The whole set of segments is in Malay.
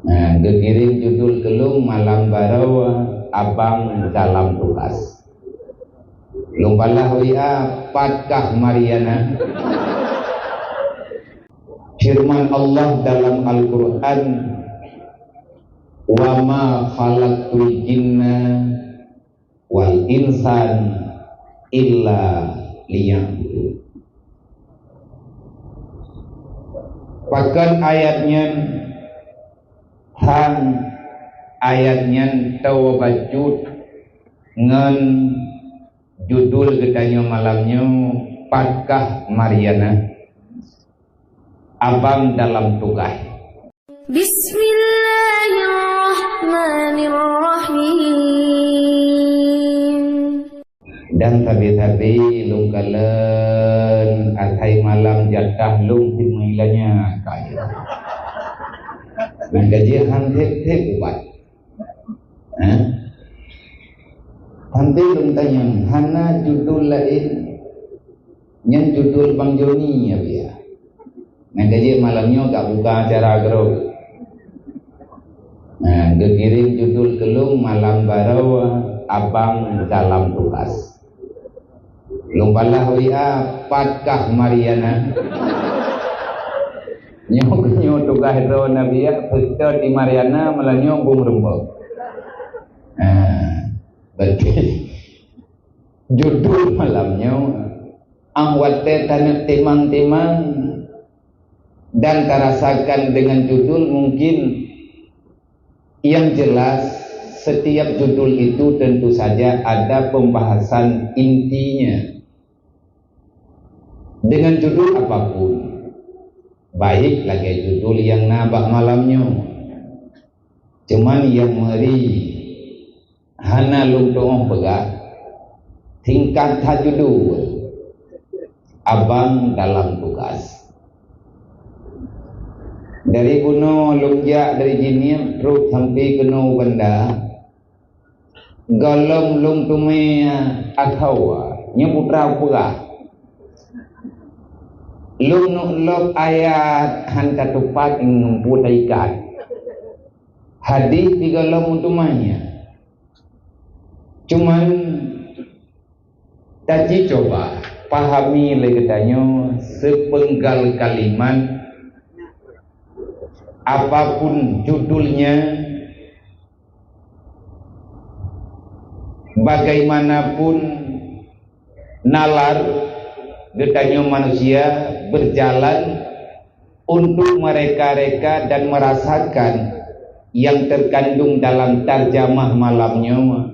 Nah, gegiring judul kelung malam barau abang dalam tugas. Lumbalah WA Patkah Mariana. Firman Allah dalam Al-Quran, wa ma khalaqtul jinna wal insan illa liya'budun. Bahkan ayatnya tawabajud ngan judul gedanya malamnya Patkah Mariana, abang dalam tugas. Bismillahirrahmanirrahim. Dan tabi-tabi lungkalen atai malam jatah lung timilanya kaya. Nah gaji hantik buat. Hantik lung tanya, hana judul lain, yang judul Bang Joni ya biar. Nah gaji malamnya gak buka acara gerok. Nah gegiring judul kelung malam barau abang dalam tugas. Lumbalah WA Patkah Mariana. Nyo tugas ro nabi ya putar di Mariana melanyo bung rumbok. Berarti judul malamnya angwate tanah timang-timang dan terasakan dengan judul mungkin yang jelas. Setiap judul itu tentu saja ada pembahasan intinya. Dengan judul apapun, baik lagi judul yang nabak malamnya. Cuman yang meri hana luntong pegah tingkat judul abang dalam tugas. Dari kuno lungjak dari jinim truk sampai kuno benda golong lung tume akawa nyeputra pegah lung nuklok ayat hantar tupat yang memputaikan hadis di golong utumanya. Cuman tadi coba pahami lagi tanya sepenggal kalimat apapun judulnya, bagaimanapun nalar getanya manusia berjalan untuk mereka-reka dan merasakan yang terkandung dalam tarjamah malamnya,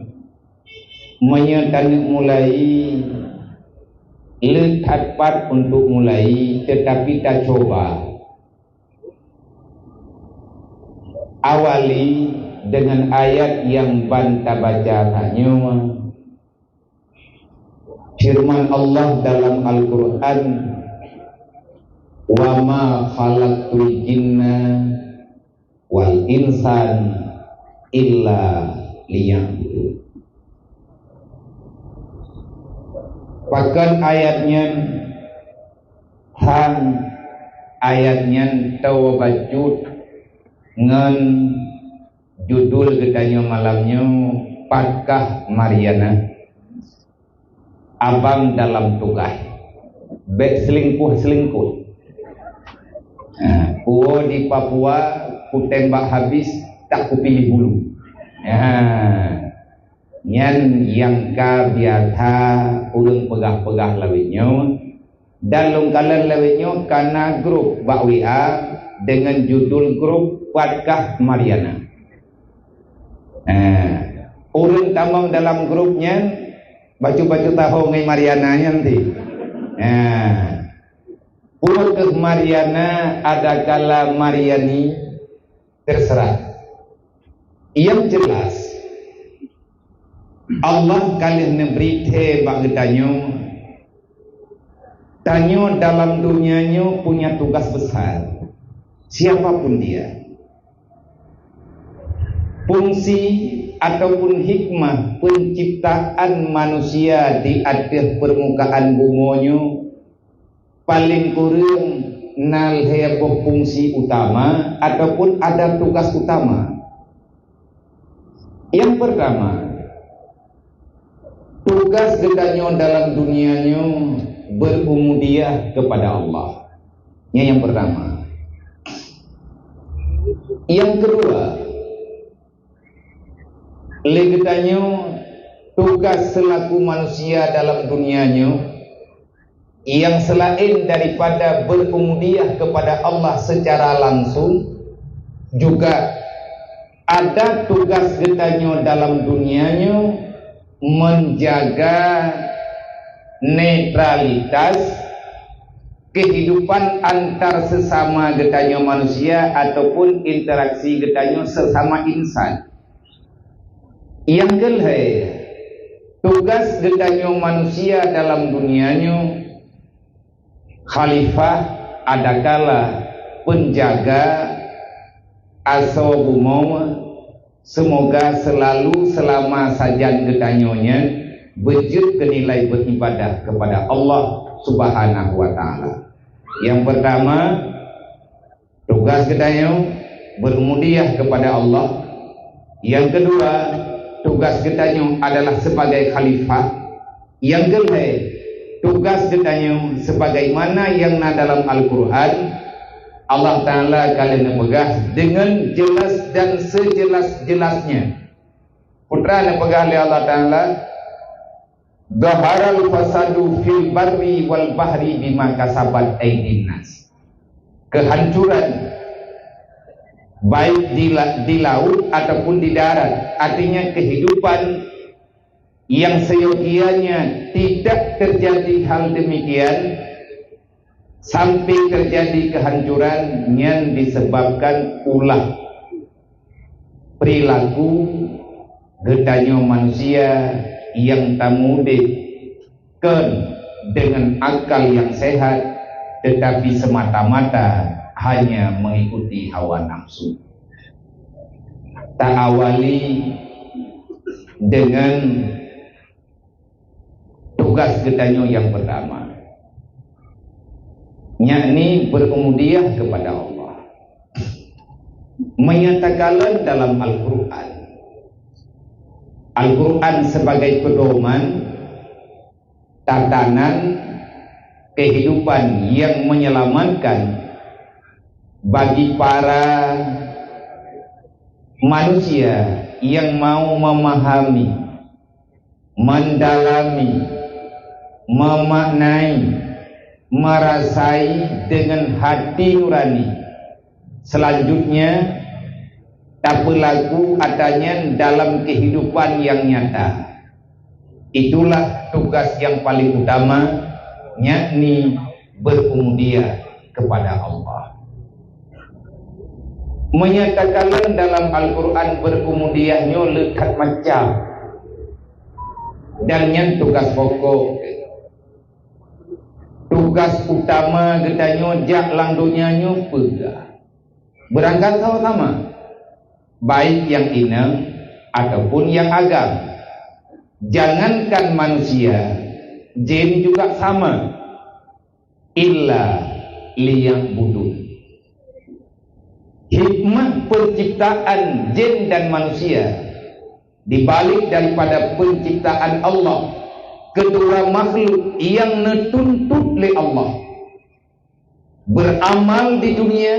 menyertai mulai letakpat untuk mulai, tetapi tak coba awali dengan ayat yang banta baca hanya firman Allah dalam Al-Quran, wa ma khalaqtul jinna wal insan illa liya'budun. Bahkan ayatnya tawabajud ngan judul gedanya malamnya Patkah Mariana, abang dalam tugas. Bek selingkuh. Kuo di Papua ku tembak habis tak ku pilih bulu. Nyan yang ka biasa ulun pegah-pegah lawinyo dan lungkalan lawinyo karena grup bak WA dengan judul grup Patkah Mariana. Urun tamang dalam grupnya baju-baju tahu ngai Mariana nanti. Pulau ke Mariana ada kala Mariani terserah. Yang jelas Allah kali neberi bak gedanyo tanyo dalam dunianya punya tugas besar. Siapapun dia, fungsi ataupun hikmah penciptaan manusia di atas permukaan bumonyo paling kurang nalhe fungsi utama ataupun ada tugas utama. Yang pertama, tugas gedanyo dalam dunianyo berumudiah kepada Allah. Yang pertama. Yang kedua, legetanyo tugas selaku manusia dalam dunianyo yang selain daripada berumudiah kepada Allah secara langsung, juga ada tugas getanyo dalam dunianyo menjaga netralitas kehidupan antar sesama getanyo manusia ataupun interaksi getanyo sesama insan. Yang kedua, tugas getanyo manusia dalam dunianyo khalifah adakala penjaga asawabumau, semoga selalu selama sajan getanyonya berjud ke nilai beribadah kepada Allah Subhanahu wa ta'ala. Yang pertama, tugas getanyo berumudiah kepada Allah. Yang kedua, tugas getanyo adalah sebagai khalifah. Yang kedua, tugas getanyo sebagaimana yang dalam Al-Quran Allah Ta'ala kalian megah dengan jelas dan sejelas-jelasnya. Putra yang pegah oleh Allah Ta'ala, Dhaharal fasadu fil barri wal bahri bima kasabat aydin nas. Kehancuran baik di laut ataupun di darat, artinya kehidupan yang seyogianya tidak terjadi hal demikian sampai terjadi kehancuran yang disebabkan ulah perilaku getanyo manusia yang tamudik dengan akal yang sehat tetapi semata-mata hanya mengikuti hawa nafsu. Tak awali dengan tugas getanyo yang pertama, yakni berumudiah kepada Allah. Menyatakan dalam Al-Quran sebagai pedoman tatanan kehidupan yang menyelamatkan bagi para manusia yang mau memahami, mendalami, memaknai, merasai dengan hati nurani. Selanjutnya tak berlaku adanya dalam kehidupan yang nyata. Itulah tugas yang paling utama, yakni berumudiah kepada Allah. Menyatakan dalam Al-Quran berumudiahnya lekat macam dan yang tugas pokok, tugas utama getanyo jak lang dunianyo pegah berangkat sama-sama, baik yang inang ataupun yang agam. Jangankan manusia, jin juga sama. Illa liya'budun. Hikmah penciptaan jin dan manusia dibalik daripada penciptaan Allah, kedua makhluk yang netuntut oleh Allah beramal di dunia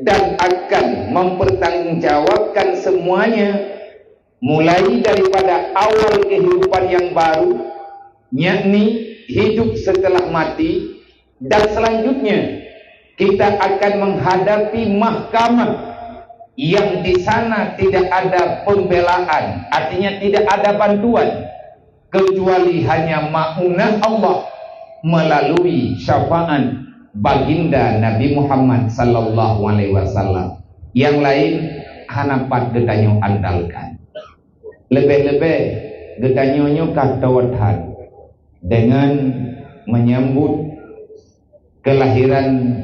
dan akan mempertanggungjawabkan semuanya mulai daripada awal kehidupan yang baru, yakni hidup setelah mati, dan selanjutnya kita akan menghadapi mahkamah yang di sana tidak ada pembelaan, artinya tidak ada bantuan kecuali hanya ma'unah Allah melalui syafaat baginda Nabi Muhammad sallallahu alaihi wasallam. Yang lain hanapat getanyo andalkan. Lebih-lebih getanyo katawatan dengan menyambut kelahiran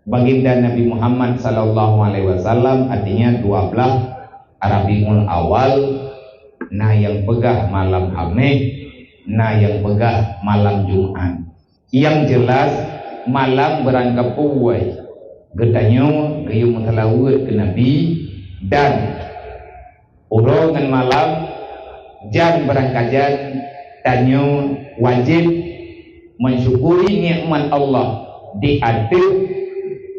baginda Nabi Muhammad sallallahu alaihi wasallam, artinya 12 Rabiul Awal. Nah yang pegah malam Hamid, nah yang pegah malam Jumat. Yang jelas malam berangkat puai getanyo gayu mutalawut ke Nabi dan urongan malam jan berangkajan tanyo wajib mensyukuri nikmat Allah di akhir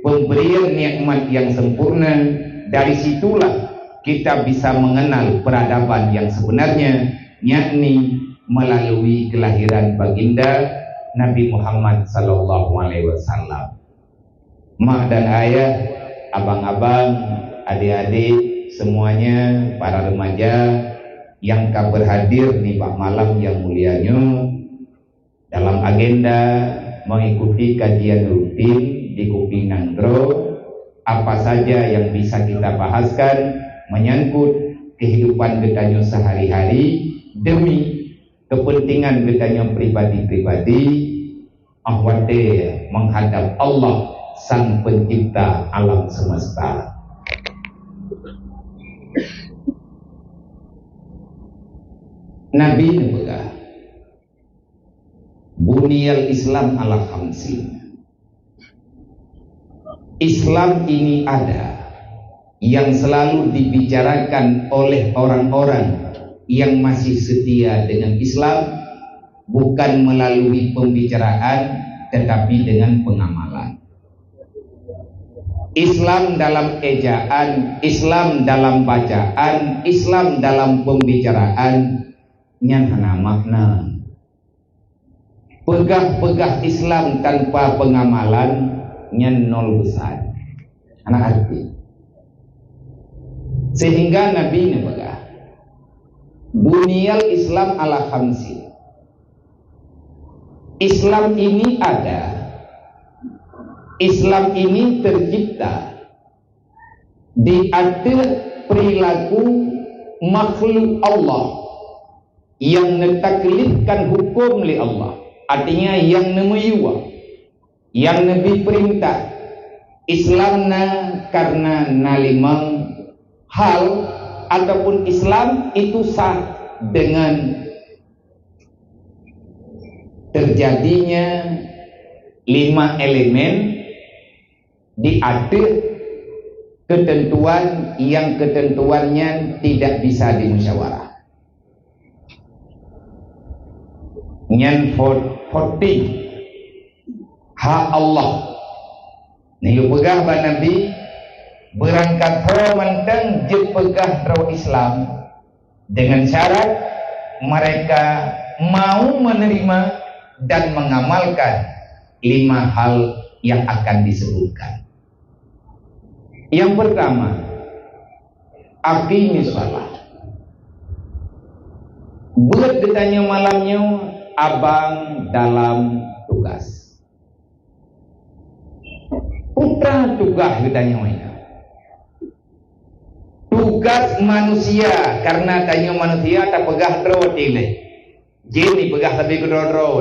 pemberian nikmat yang sempurna. Dari situlah kita bisa mengenal peradaban yang sebenarnya, yakni melalui kelahiran baginda Nabi Muhammad sallallahu alaihi wasallam. Mak dan ayah, abang-abang, adik-adik, semuanya para remaja yang berhadir di malam yang mulianya dalam agenda mengikuti kajian rutin di Kuping Nangro. Apa saja yang bisa kita bahaskan menyangkut kehidupan getanyo sehari-hari demi kepentingan getanyo pribadi-pribadi ahwate menghadap Allah Sang Pencipta alam semesta. Nabi berkata, Buniyal Islam ala khamsin. Islam ini ada yang selalu dibicarakan oleh orang-orang yang masih setia dengan Islam, bukan melalui pembicaraan tetapi dengan pengamalan. Islam dalam ejaan, Islam dalam bacaan, Islam dalam pembicaraan nyana makna. Pegah-pegah Islam tanpa pengamalan nyan nol besar anak arti. Sehingga Nabi ini berkata, Buniyal Islam ala khamsin. Islam ini ada, Islam ini tercipta di atas perilaku makhluk Allah yang netaklifkan hukum oleh Allah. Artinya yang nemuyuwa, yang Nabi perintah Islamna karena nalimang hal ataupun Islam itu sah dengan terjadinya 5 elemen di atas ketentuan yang ketentuannya tidak bisa dimusyawarah. Nyan 40 hak Allah. Ni pegah ba Nabi berangkat mentang je pegah draw Islam dengan syarat mereka mau menerima dan mengamalkan 5 hal yang akan disebutkan. Yang pertama, aqimis shalah. Buat ditanya malamnya abang dalam tugas. Putra tugas ditanya mana? Tugas manusia, karena tanya manusia tak pegah draw tile. Jin pegah lebih draw.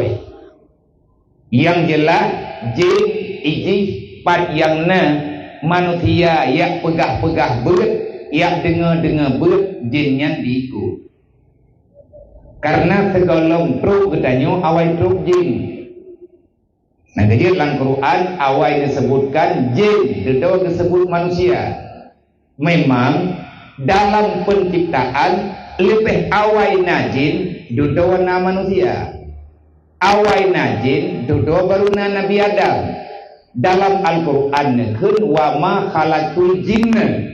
Yang jelas jin iji pat yang na manusia yang pegah-pegah berat, yang dengar-dengar berat jinnya diikut. Karena segolong truk katanya awal truk jin. Nah jadi dalam Quran awal disebutkan jin, kedua disebut manusia. Memang dalam penciptaan lebih awal najin dua nama manusia. Awal najin dua baru Nabi Adam. Dalam Al-Quran nekun wa ma khalaqul jinna.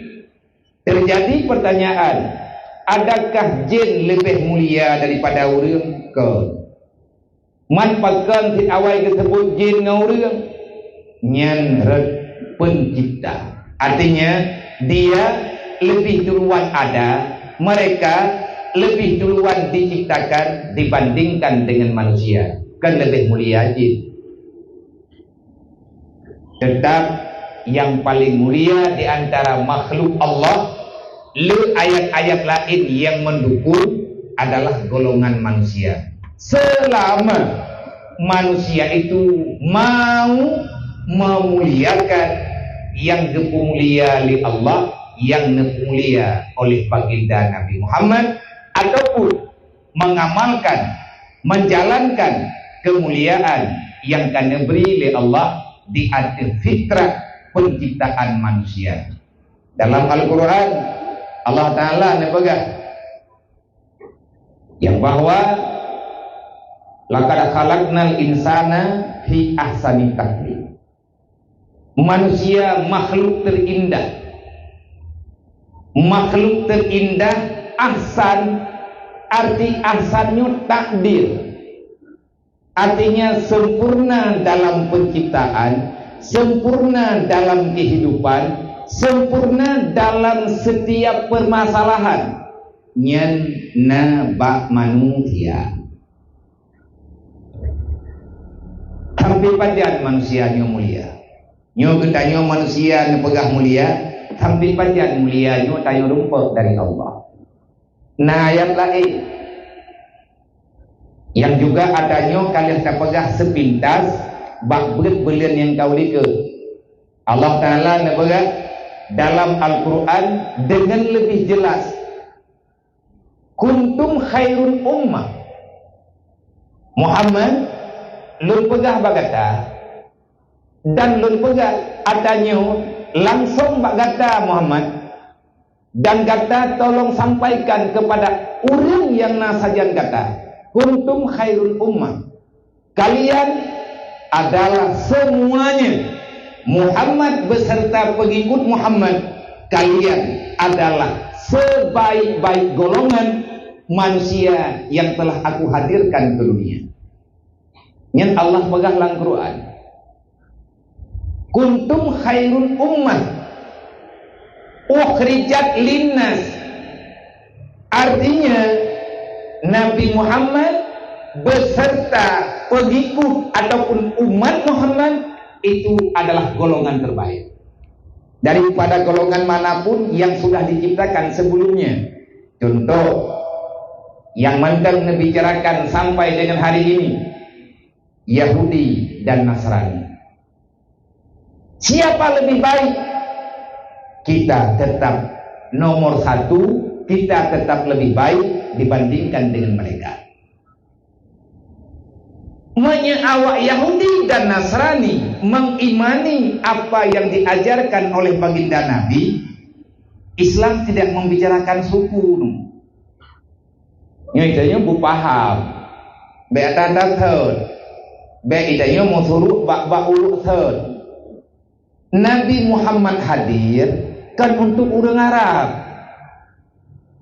Terjadi pertanyaan, adakah jin lebih mulia daripada orang? Manfaatkan si awal tersebut jin dengan orang nyan pencipta. Artinya dia lebih duluan ada, mereka lebih duluan diciptakan dibandingkan dengan manusia. Kan lebih mulia jin. Tetap yang paling mulia di antara makhluk Allah, ayat-ayat lain yang mendukung adalah golongan manusia. Selama manusia itu mau memuliakan yang mulia oleh Allah, yang mulia oleh baginda Nabi Muhammad, ataupun mengamalkan, menjalankan kemuliaan yang kena beri oleh Allah di atas fitrah penciptaan manusia. Dalam Al-Quran Allah Ta'ala pegang yang bahwa laqad khalaqnal insana fi ahsani taqwim. Manusia makhluk terindah. Makhluk terindah, ahsan, arti ahsannya takdir. Artinya sempurna dalam penciptaan, sempurna dalam kehidupan, sempurna dalam setiap permasalahan. Nyen na bak manusia. Sampai pada manusianya mulia. Nyo ketanya manusia ni pegah mulia. Sampai pada mulianya tayo rumput dari Allah. Nah ayat lain yang juga adanya kalian terpegah sepintas bak berat belian yang kau lika. Allah Ta'ala nepegah dalam Al-Quran dengan lebih jelas. Kuntum khairul ummah. Muhammad lun pegah bagata dan lun pegah adanya langsung bagata Muhammad dan kata tolong sampaikan kepada orang yang nasajan kata kuntum khairul ummah, kalian adalah semuanya Muhammad beserta pengikut Muhammad, kalian adalah sebaik-baik golongan manusia yang telah aku hadirkan ke dunia. Yang Allah pegang dalam Quran, kuntum khairul ummah ukhrijat linnas. Artinya Nabi Muhammad beserta pengikut ataupun umat Muhammad itu adalah golongan terbaik daripada golongan manapun yang sudah diciptakan sebelumnya. Contoh yang mantan membicarakan sampai dengan hari ini, Yahudi dan Nasrani. Siapa lebih baik? Kita tetap nomor satu, kita tetap lebih baik dibandingkan dengan mereka. Awak Yahudi dan Nasrani mengimani apa yang diajarkan oleh baginda Nabi. Islam tidak membicarakan suku. Nyatanya bu paham. Be tata third. Be idanya mau suruh bak ulu third. Nabi Muhammad hadir kan untuk orang Arab.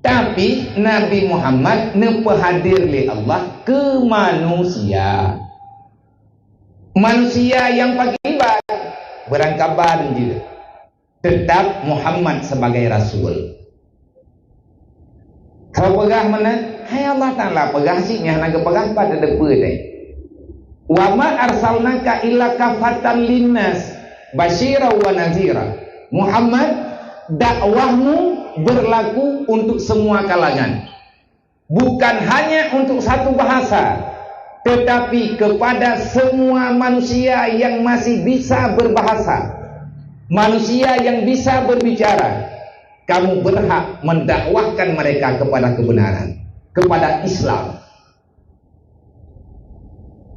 Tapi Nabi Muhammad hadir oleh Allah ke manusia. Manusia yang pagiban berangkaban juga. Tetap Muhammad sebagai Rasul. Kalau pegah mana? Hai Allah Ta'ala pegah sih yang naga pegah pada depan deh. Wa ma arsalnaka illa kafatan linnas basyira wa nazira. Muhammad, dakwahmu berlaku untuk semua kalangan, bukan hanya untuk satu bahasa, tetapi kepada semua manusia yang masih bisa berbahasa, manusia yang bisa berbicara. Kamu berhak mendakwahkan mereka kepada kebenaran, kepada Islam.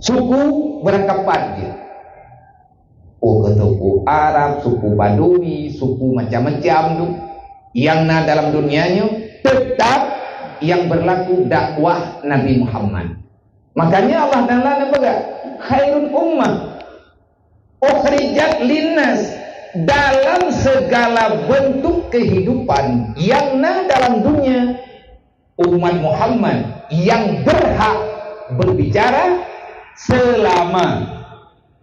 Suku berangkapan dia. Suku Arab, suku Badui, suku macam-macam tu yang dalam dunianya tetap yang berlaku dakwah Nabi Muhammad. Makanya Allah Ta'ala berkata khairul ummah ukhrijat linnas, dalam segala bentuk kehidupan yang dalam dunia umat Muhammad yang berhak berbicara selama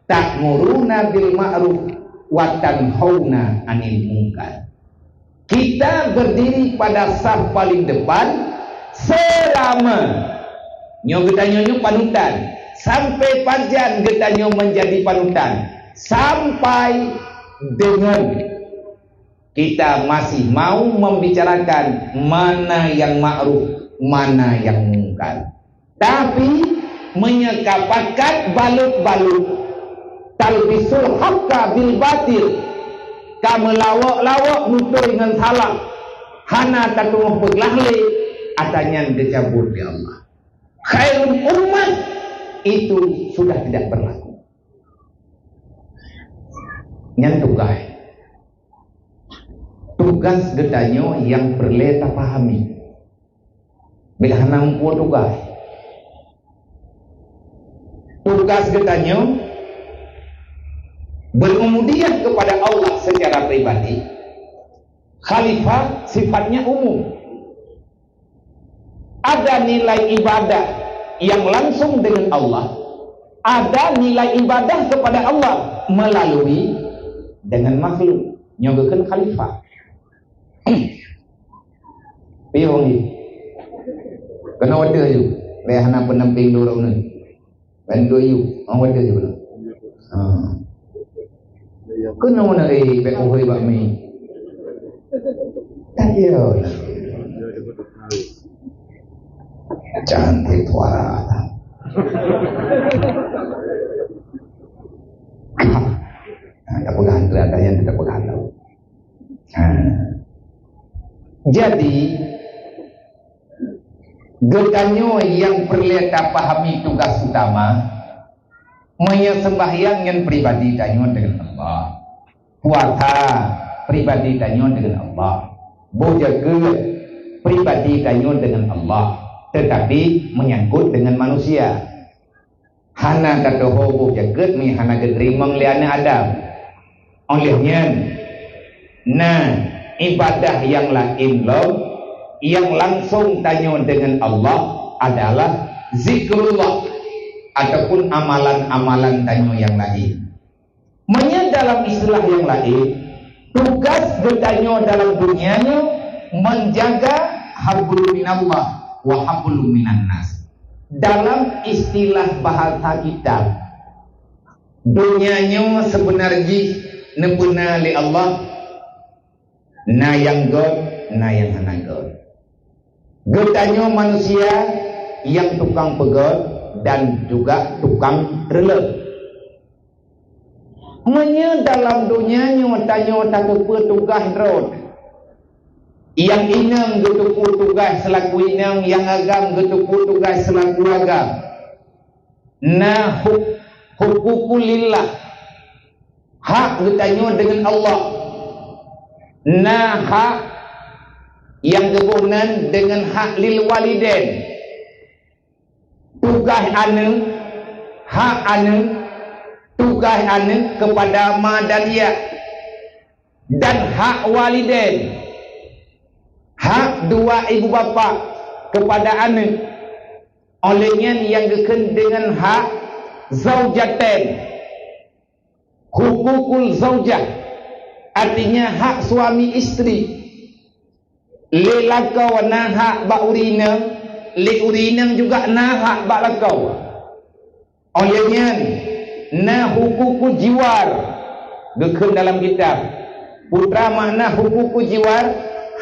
ta'muruna bil ma'ruf wa tanhauna 'anil munkar. Kita berdiri pada saf paling depan selama nyo panutan sampai panjang getanyo menjadi panutan, sampai dengan kita masih mau membicarakan mana yang ma'ruf, mana yang munkar, tapi menyekapakan balut-balut talbisul haqqa bil batil, kamu lawak-lawak nutur dengan salah, hana tatuh peglahle atanya dicabut di Allah. Khairul ummah itu sudah tidak berlaku. Nyan tugas getanyo yang perlu ta pahami. Bila hanam po tugas getanyo berumudiah kepada Allah secara pribadi. Khalifah sifatnya umum. Ada nilai ibadah yang langsung dengan Allah, ada nilai ibadah kepada Allah melalui dengan makhluk. Nyogekeun khalifah. Piye ni? Kena wada ju. Lehana penamping lorong ni. Bandu you, wada ju. Kena mana bek ohoi bak mi. Tak dia. Cantik suara. Tak pegang tu ada yang tidak pegang tu. Jadi getanyo yang perlu kita pahami tugas utama menyembahyang yang pribadi tanyo dengan Allah, puasa pribadi tanyo dengan Allah, bojaga pribadi tanyo dengan Allah, tetapi menyangkut dengan manusia. Hana kata hobo jagat mi hana gedrimang liana Adam. Olehnya ibadah yang lain yang langsung tanyo dengan Allah adalah zikrullah ataupun amalan-amalan tanyo yang lain. Dalam istilah yang lain, tugas getanyo dalam dunianya menjaga hablum minallah wa hablum minan nas. Dalam istilah bahasa kita, dunianya sebenarnya nepuna li Allah, na yang God, na yang hana God. Getanyo manusia yang tukang pegot dan juga tukang relep. Dalam dunianya tanyo takupu tugas road. Yang inang getupu tugas selaku inang, yang agam getupu tugas selaku agam. Nah hukukulillah, hak getanyo dengan Allah. Nah hak yang kebunan dengan hak lil waliden. Tugas anu, hak anu, tugas anu kepada ma dan ya, dan hak waliden, hak dua ibu bapa kepada anak. Olehnya yang geken dengan hak zaujaten, hukukul zaujah, artinya hak suami istri. Lelakau na hak bak urinang, le urinang juga na hak bak lakau. Olehnya na hukuku jiwar geken dalam kitab. Putra makna hukuku jiwar,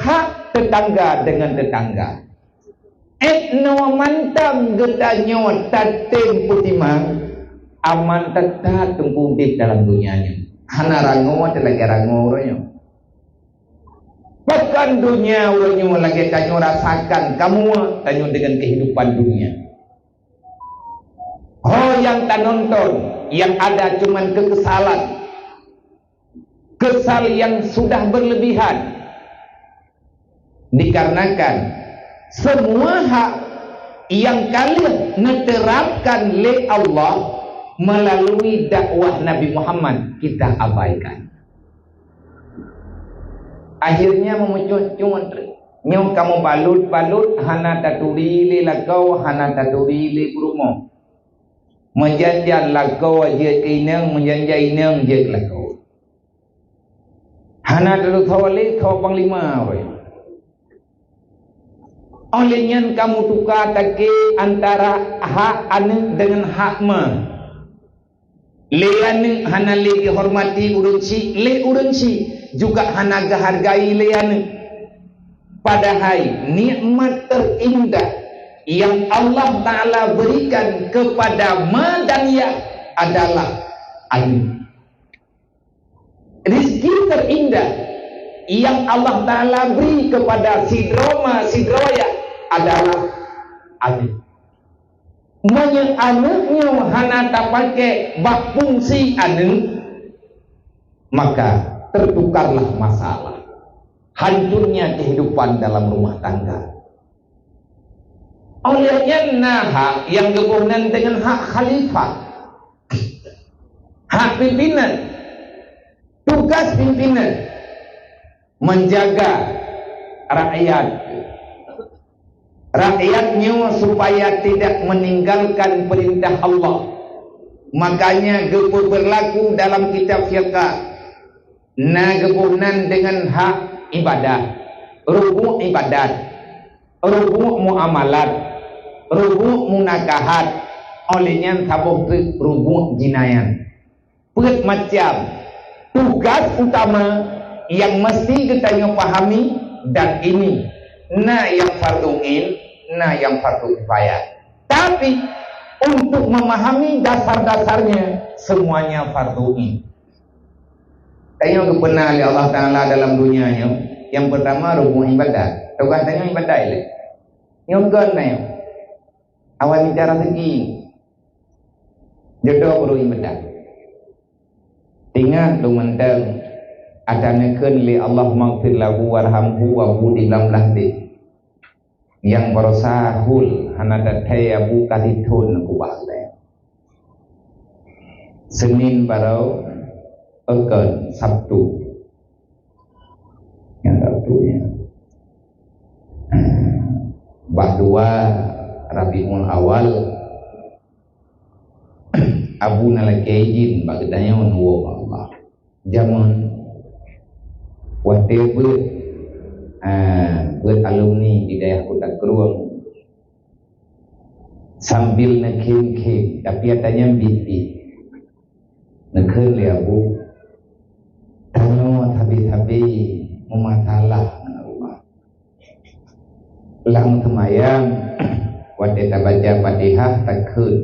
hak tetangga dengan tetangga. No mantam getanyo tatem putimang aman tetap tengkudip dalam dunianya. Hana rango adalah rango orangnya. Bahkan dunia orangnya lagi tanyo rasakan kamu tanyo dengan kehidupan dunia. Oh yang tak nonton, yang ada cuman kekesalan, kesal yang sudah berlebihan. Dikarenakan semua hak yang kalian menerapkan oleh Allah melalui dakwah Nabi Muhammad kita abaikan. Akhirnya memuncul nyong kamu balut hana taturi le lakau, hana taturi le brumo. Menjanjian lakau aja inang, menjanjian inang je lakau. Hana dulu thawale thaw panglima oi. Olehnya kamu tukar take antara hak anu dengan hak ma. Le anu hana le dihormati urunsi, le urunsi juga hana dihargai le anu. Padahal nikmat terindah yang Allah Ta'ala berikan kepada ma dan ya adalah air. Rizki terindah yang Allah Ta'ala beri kepada si Roma, si Droya adalah air. Anaknya hana tak pakai bak fungsi anu, maka tertukarlah masalah, hancurnya kehidupan dalam rumah tangga. Olehnya hak yang berhubungan dengan hak khalifah, hak pimpinan, tugas pimpinan menjaga rakyatnya supaya tidak meninggalkan perintah Allah. Makanya gepo berlaku dalam kitab fiqh gepunan dengan hak ibadah, rubu' ibadat, rubu' muamalat, rubu' munakahat, olehnya tabuh rubu' jinayan. Per macam tugas utama yang mesti kita pahami, dan ini yang fardu ain, yang fardu kifayah. Tapi untuk memahami dasar-dasarnya semuanya fardu ain. Tengok pernah oleh Allah Ta'ala dalam dunianya. Yang pertama rubu' ibadat. Tugas tengok ibadat ini. Yang kedua tengok awal bicara rezeki, jodoh perlu ibadat. Ingat lu mentang adanakeun li Allah maghfir lahu warhamhu wa budilam lahdi yang bersahul hanada tayabu kadithun kubahle Senin barau Pekan Sabtu yang Sabtunya Bahdua Rabiul Awal Abu Nalakejin bagdanya menuwa Allah zaman whatever buat alumni di daerah Kota Keruang sambil nekim-kim tapi katanya biti nekun li Abu tanya tabi-tabi mematalah Allah lang temayang wadai baca Fatihah takun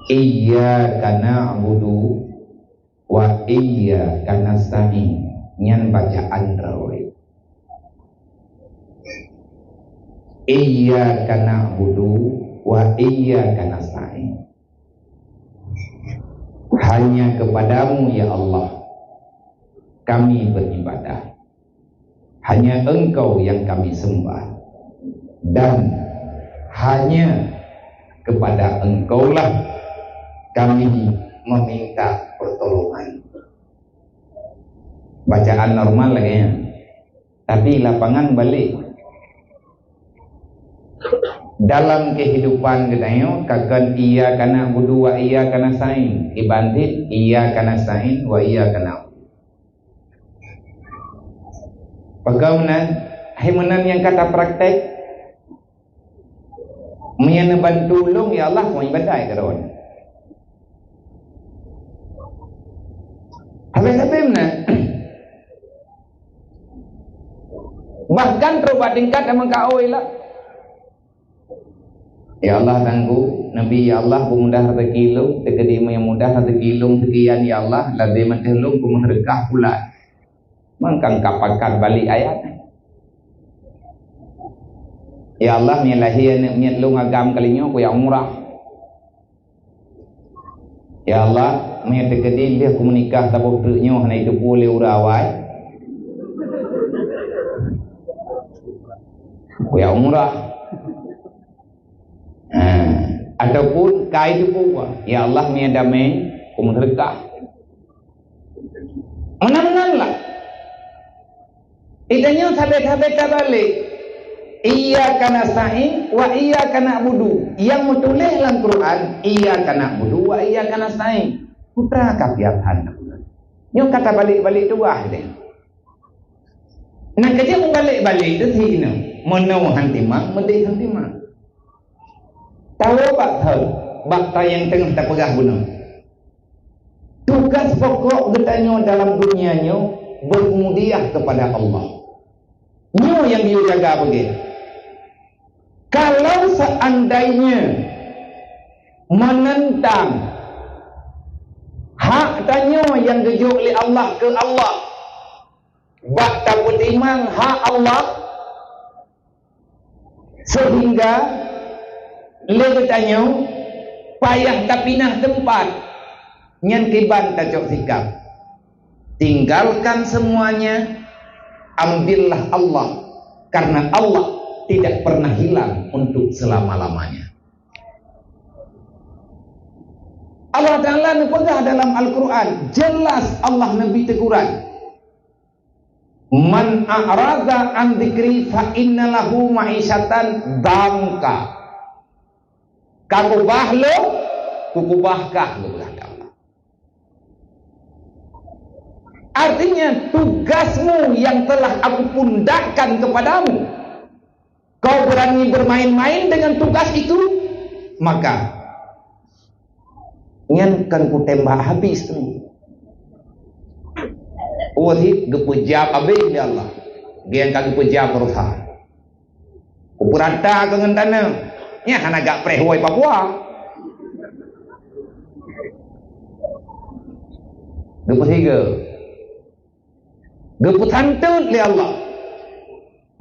iyyaka na'budu wa iyyaka nasta'in nyan bacaan rawi iyyaka na'budu wa iyyaka nasta'in, hanya kepadamu ya Allah kami beribadah, hanya Engkau yang kami sembah, dan hanya kepada Engkaulah kami meminta pertolongan. Bacaan normal lagi ya. Tapi lapangan balik. Dalam kehidupan kita kakan iya kana budu wa iya kana sain. Ibandit iya kana sain wa iya kana. Bagaimana himunan yang kata praktek menyeneban tulung ya Allah mau ibadah karon. Habis-habis bahkan terubah tingkat emang kau lah. Ya Allah tangguh Nabi ya Allah pemudah rezeki lu tegedi yang mudah rezeki lu sekian ya Allah ladai mentelung pemerkah pula mangkang kapakan balik ayat. Ya Allah ni lahir niat lu ngagam kalinya ku ya umrah. Ya Allah mai tegedi dia ku menikah tabuk truknya hana itu boleh urawai. Ku ya umrah. Ataupun kai itu pun ya Allah mai damai ku sedekah. Menang-menanglah. Idanya sabit-sabit balik. Iyyaka nasta'in wa iyyaka na'budu. Yang menulis dalam Quran iyyaka na'budu wa iyyaka nasta'in. Putra kapiatan. Yang kata balik-balik tu wah dia. Nak kerja mau balik-balik tu sini. Menau hantimah, mesti hantimah. Tahu bakta yang tengah tak pegah guna. Tugas pokok getanya dalam dunianya bermudiah kepada Allah. Nyo yang dia jaga begitu. Kalau seandainya menentang hak tanya yang dijuk oleh Allah ke Allah, bakta beriman hak Allah, sehingga lebih tanya payah tak pindah tempat nyan kiban tajok sikap. Tinggalkan semuanya, ambillah Allah, karena Allah tidak pernah hilang untuk selama-lamanya. Allah Ta'ala pegang dalam Al-Quran, jelas Allah Nabi teguran, man a'rada an dzikri fa inna lahu ma'isyatan dangka. Kakubah lo, kukubahkah lo berkata Allah. Artinya tugasmu yang telah aku pundakkan kepadamu, kau berani bermain-main dengan tugas itu, maka nyan kan ku tembak habis tu. Wahid gepujab abis ya Allah. Gian kaki pujab berusaha. Ku purata ke ngentana. Nya kan agak prehoi Papua. Geputiga. Geputantut li Allah.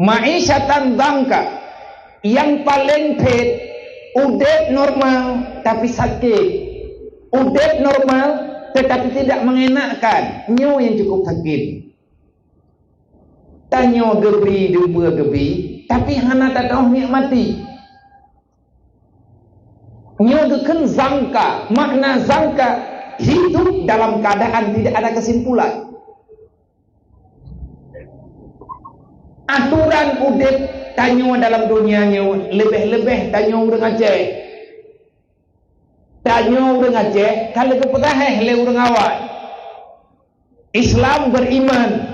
Ma'isyatan dangka. Yang paling pet, udep normal tapi sakit. Udep normal tetapi tidak mengenakkan. Nyo yang cukup sakit. Tanyo gebi dua gebi, tapi hana tak tahu nikmati. Nyo geken zangka, makna zangka hidup dalam keadaan tidak ada kesimpulan. Aturan udep tanyo dalam dunia nyo lebih-lebih tanyo urang Aceh. Tanyo urang Aceh kalau kepetaheh le urang awak. Islam beriman.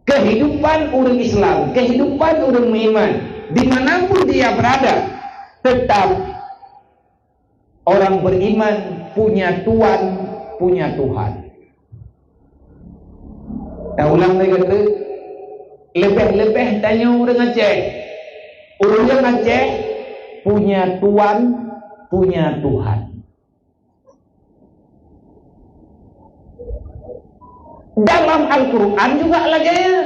Kehidupan orang Islam, kehidupan orang beriman, dimanapun dia berada, tetap orang beriman punya Tuhan, punya Tuhan. Nah, ulang lagi kata, lebih-lebih tanya orang Aceh. Orang Aceh punya Tuhan, punya Tuhan. Dalam Al-Quran juga lagi ya.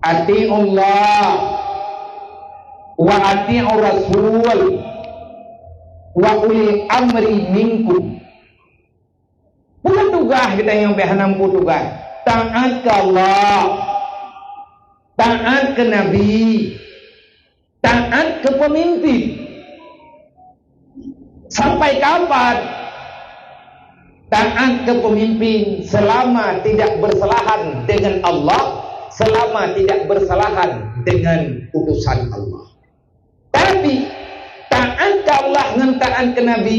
Ati'ullah wa ati'ur rasul wa ulil amri minkum. Bukan tugas kita yang nampu tugas. Taat ke Allah, taat ke Nabi, taat ke pemimpin. Sampai kapan? Taat ke pemimpin selama tidak bersalahan dengan Allah, selama tidak bersalahan dengan utusan Allah. Tapi taat ke Allah dengan taat ke Nabi,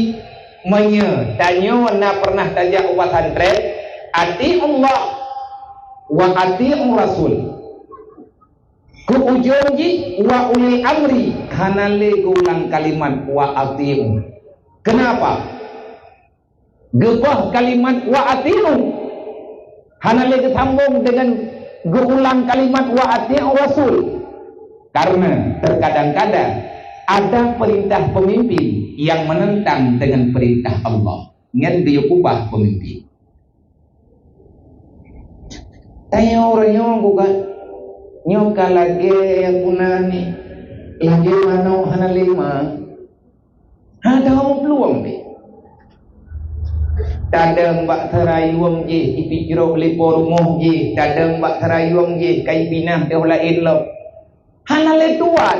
tanyo na pernah tajak umat santren, ati Allah wa ati Rasul. Ku ujung ji wa uli amri, kanale ulang kalimat wa ati. Kenapa? Gebah kalimat wa ati'u hanale disambung dengan geulang kalimat wa ati'u rasul, karena terkadang-kadang ada perintah pemimpin yang menentang dengan perintah Allah, ngan diubah pemimpin. Tanya orang bukan nyoka lagi yang punani lagi mana hanale mah ada peluang deh. Tadang bak terayuang je ipijro lepo rumah je, tadang bak terayuang je kai pinah dia lain lo. Hanale tuan.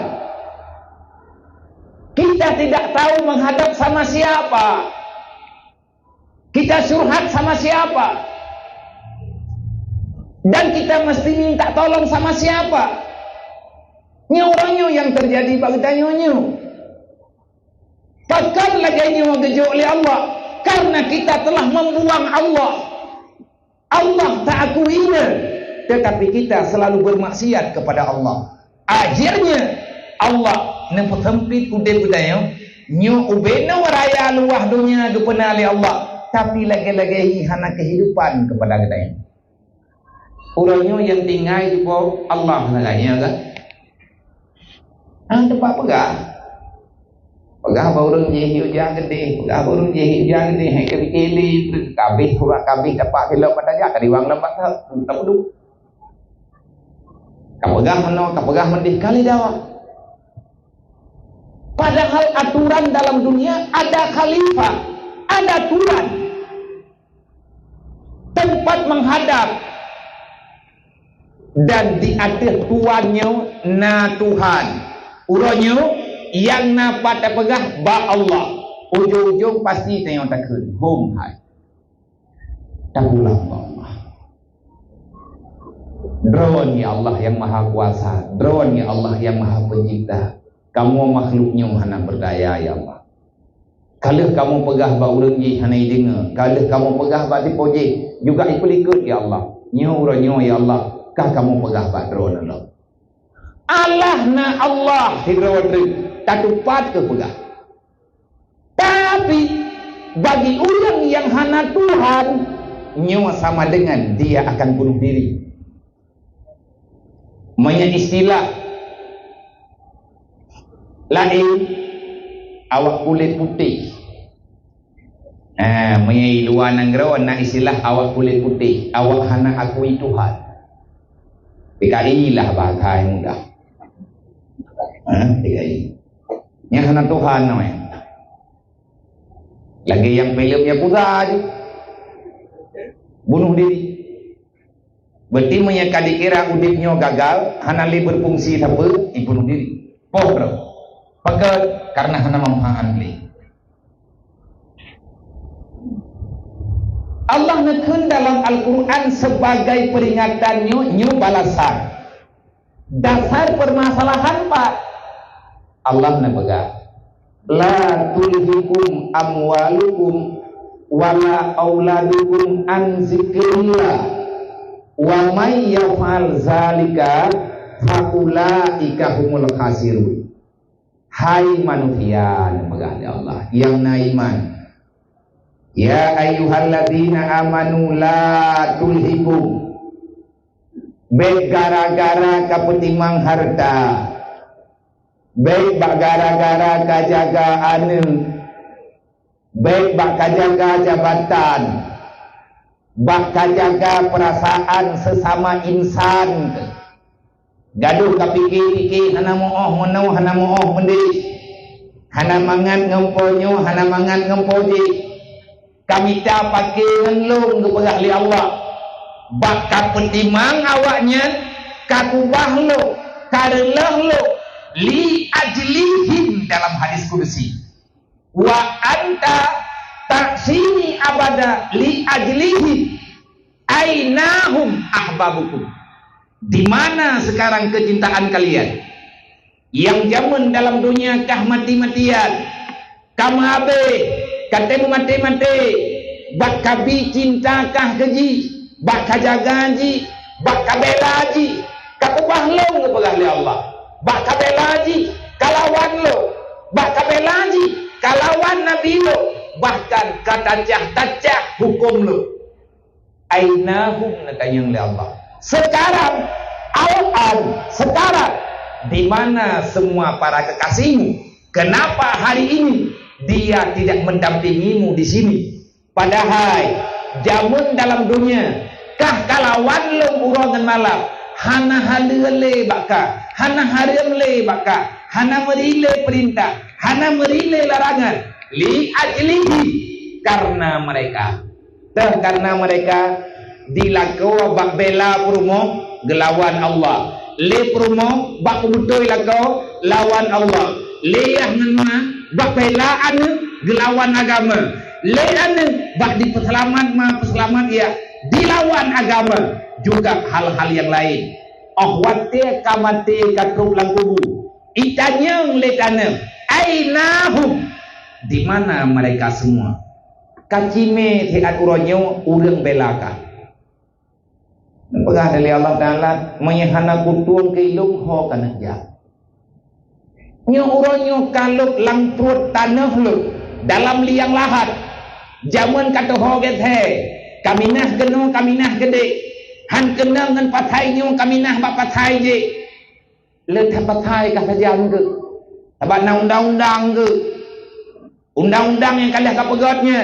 Kita tidak tahu menghadap sama siapa. Kita surhat sama siapa. Dan kita mesti minta tolong sama siapa. Nyorongnya yang terjadi bagi tanyonyo. Takkan lagi nyo gejo oleh Allah. Karena kita telah membuang Allah. Allah tak akuinya. Tetapi kita selalu bermaksiat kepada Allah. Akhirnya Allah nampak sempit udah budaya. Nyo ubena waraya luah dunia kepenali Allah. Tapi lagi-lagi hana kehidupan kepada kita. Orangnya yang tinggal di bawah Allah laganya kan. Tempat pegah. Pegah baurang je hujang gede, pegah baurang je hujang gede, hai keli kabeh pura kabeh dapat hilap pada jak kadiwang lembat tak peduk. Kapegah mendih kali dawa. Padahal aturan dalam dunia ada khalifah. ada Tuhan, tempat menghadap, dan di atas Tuhannya na Tuhan. Urangnya yang na pada pegah ba Allah. Ujung-ujung pasti tengok takun home hai. Tak ulang Allah. Drone ya Allah yang maha kuasa, drone ya Allah yang maha pencipta. Kamu makhluknya hana berdaya ya Allah. Kalau kamu pegah ba urang ji hana dengar, kalau kamu pegah ba dipoje juga ikut ya Allah. Nyo uranyo ya Allah, kah kamu pegah ba drone Allah. Allah na Allah hidrawat tak tupat ke pegah. Tapi bagi orang yang hana Tuhan, nyo sama dengan dia akan bunuh diri. Punya istilah lain awak kulit putih. Punya luar negara nak istilah awak kulit putih, awak hana akui Tuhan. PKI lah bahasa yang mudah. PKI. Yang hana Tuhan namanya. Lagi yang filmnya pura je. Bunuh diri. Berarti menyaka dikira udipnya gagal, hana li berfungsi apa, dibunuh diri. Pohro. Pakat karena hana mamhaan li. Allah nekun dalam Al-Quran sebagai peringatannya, nyu balasan. Dasar permasalahan Pak. Allah nak pegang. La tulhikum amwalukum wala auladukum an zikrillah. Wa may yaf'al zalika faulaika humul khasirun. Hai manusia, pegang Allah yang naiman. Ya ayyuhalladzina amanu la tulhikum. Baik gara-gara kepentingan harta, baik gara-gara kajaga anu, baik kajaga jabatan, bak jaga perasaan sesama insan. Gaduh kapikir-pikir hana mo'oh menau hana mo'oh mendiri, hana mangan ngemponyo hana mangan ngempoji. Kami tak pakai ngelung kepada li Allah. Bak kapentimang awaknya kakubah lo karelah lo li ajlihim dalam hadis kursi. Wa anta taksini abada li ajlihi ainahum ahbabukum. Di mana sekarang kecintaan kalian? Yang zaman dalam dunia kah mati-matian, kamu abe katemu mati-mati, bak kabi cinta kah keji, bak kajaga ji, bak kabela ji, kakubah lo kepada Allah, bak kabela ji kalawan lo, bak kabela ji kalawan nabi lo. Bahkan kata cah hukum lu ainahum nakayang li Allah. Sekarang sekarang di mana semua para kekasihmu? Kenapa hari ini dia tidak mendampingimu di sini? Padahal jamun dalam dunia kah kalawan lu urangan malam hana halele baka, hana haremle baka, hana merile perintah, hana merile larangan. Li ajlihi karena mereka dilakau bak bela perumo gelawan Allah, le perumo bak betul lakau lawan Allah, le ahna bak bela anu gelawan agama, le anu bak di peselamat ya dilawan agama. Juga hal-hal yang lain wate kamate katruk langkubu itanyang le tanam ainahum. Di mana mereka semua? Kacime tiat uronyo urang belaka. Pegah dari Allah Taala menyahana kutuang ke ilung ho kana ja. Nyo uronyo kaluk lang perut tanah lu dalam liang lahat. Jaman kata ho gethe. Kaminah geno kaminah gede. Han kenang ngan pathai nyo kaminah ba pathai je. Le tha pathai ka sajan ke. Tabat na undang-undang ke. Undang-undang yang kalian kapegotnya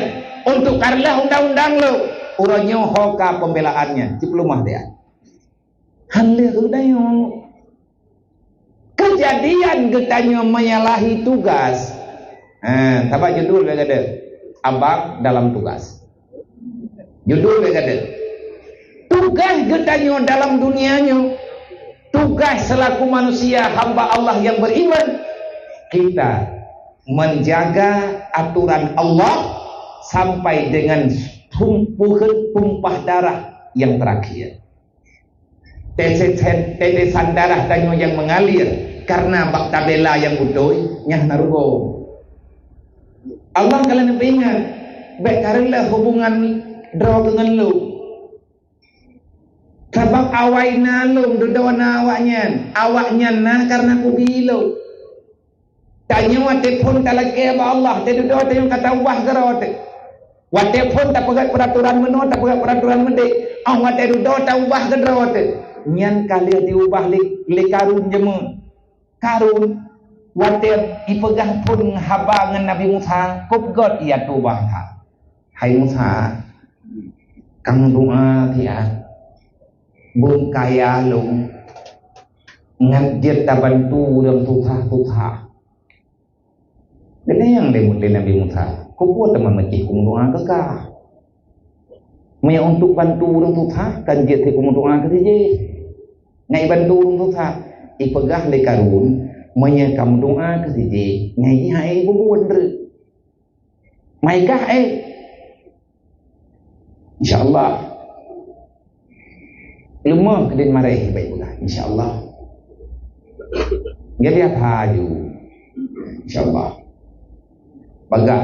untuk karlah undang-undang lo uranyo hoka pembelaannya ciplumah dia hanle udayo kejadian getanya menyalahi tugas tabak judul begade abang dalam tugas. Judul dia kata, tugas kita dalam dunianya, tugas selaku manusia hamba Allah yang beriman, kita menjaga aturan Allah sampai dengan tumpah darah yang terakhir. Tetesan darah tanyo yang mengalir karena bak tabela yang betul nyah narugo. Allah kalian ingat, baik karena hubungan draw dengan lu. Sebab awai nalum dudawana awaknya nah karena ku bilo. Tanya wate pun talake ba Allah, te dudawa te yang kata wah garote. Wate pun tak pegat peraturan meno, tak pegat peraturan mende. Wate dudawa ta ubah garote. Nyan kali diubah li karun jemu. Karun wate ipegah pun haba ngan Nabi Musa, kubgot ia tubah ha. Hai Musa, kamu doa dia. Bung kaya lung ngajir ta bantu dalam tutah. Dene yang lemut Nabi Musa. Ku buat teman masjid ku doa ke kah? Maya untuk bantu dalam tutah kan jit ku doa ke je. Ngai bantu dalam tutah. Ipegah le karun maya kamu doa ke je. Ngai hai ku buat re. Mai kah insyaallah lumah kedin marah baik pula insyaallah. Jadi apa ju insyaallah. Baga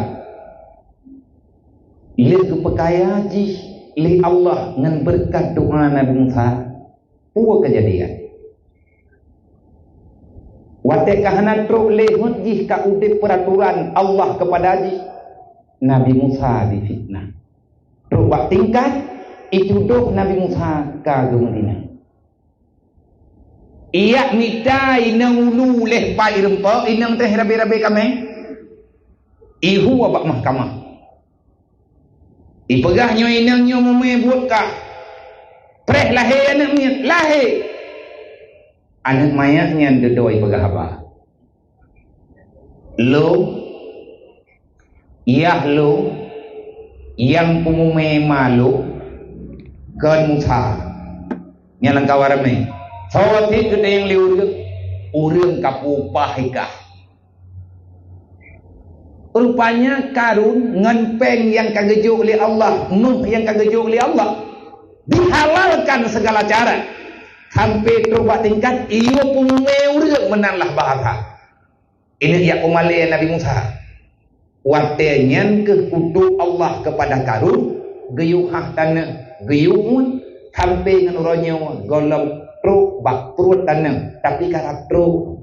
li kepekaya ji li Allah ngan berkat doa Nabi Musa puwa kejadian. Wate kahana tro lehut ji ka udip peraturan Allah kepada ji Nabi Musa difitnah. Tro bak tingkat itu dok Nabi Musa ke Madinah. Ia minta inang ulu leh pai rempa inang teh rabe-rabe kami. Ihu abak mahkamah. Ipegahnya inangnya memang buat kah. Preh lahir anak mayat lahir. Anak mayatnya dodoi pegah apa? Lo, iya lo, yang pumume malu. Kan Musa nyalang kawarame sawati gede yang liur urang kapupah ikah rupanya karun nganpeng yang kagejuk oleh Allah nuh yang kagejuk oleh Allah dihalalkan segala cara sampai terubah tingkat iyo pumume urang menanlah bahasa ini ya umale Nabi Musa watenyan ke kudu Allah kepada karun geyuhah tanah geyumun sampai dengan orangnya golong tru bak perut tanam tapi karena tru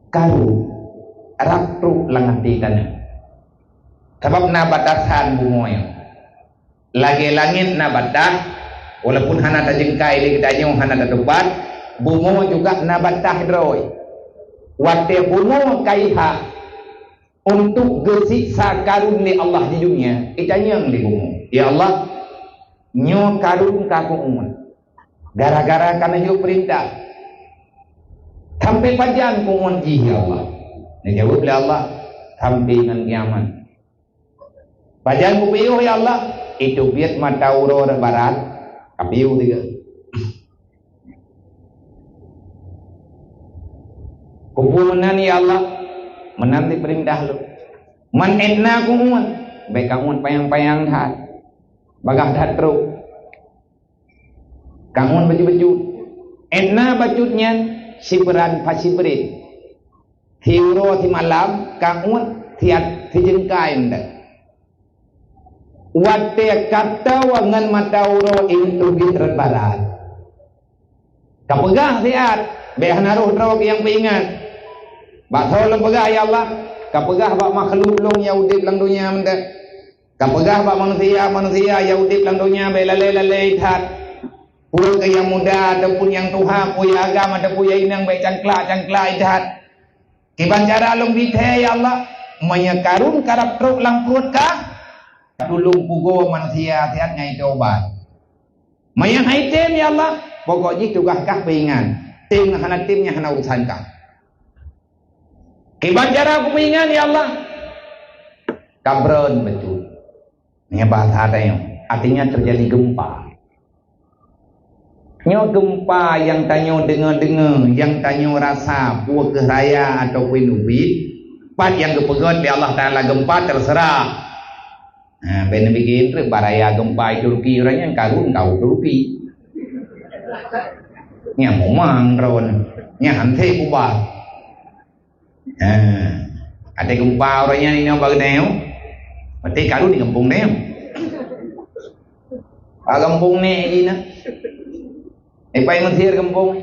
karu rak tru langati tanam sebab nabatasan bungoy lagi langit nabatah walaupun hana ta jengkai di kita nyong hana ta debat bungo juga nabatah droy wate bungo kaiha untuk gesiksa karun ni Allah di dunia kita nyong di bungo ya Allah nyo karun kaku umun gara-gara karena nyo perintah sampai panjang kumun ji ya Allah dijawab oleh Allah sampai dengan kiamat panjang kupiuh ya Allah itu biat mata uro barat kapiuh tiga kumpulan ya Allah menanti perintah lu man enna kumun baik kamu payang-payang hat bagah datro kangun baju-baju enna bajutnya siberan pasibrit hiuro ti malam kangun tiat tijengkai ndak wate kata wangan matauro itu bitret barat kapegah tiat beh naruh drog yang peingat bakso lempegah ya Allah kapegah bak makhluk long ya udip lang dunia mendak kapegah bak manusia ya udip lang dunia belale tat pun ke yang muda ataupun yang tua puya agama ada puya inang baik cangkla idat kiban cara long bithe ya Allah menyekarun karap truk lang perut kah tulung pugo manusia tiat ngai tobat mayang haitem ya Allah pokoknya tugas kah peingan tim hana timnya hana urusan kah kiban cara aku peingan ya Allah kabron betul. Ini bahasa ada yang artinya terjadi gempa. Nyo gempa yang tanyo dengar-dengar, yang tanyo rasa puas ke raya atau duit, pat yang kepegot di Allah Taala gempa terserah. Nah, benar bikin tu baraya gempa itu rugi orangnya karun kau rugi. Nya momang ron, nya hante kubah. Ada gempa orangnya ini apa geneo? Berarti karun di kampung neo. Kampung ni ini na. Apa yang mentir kampung?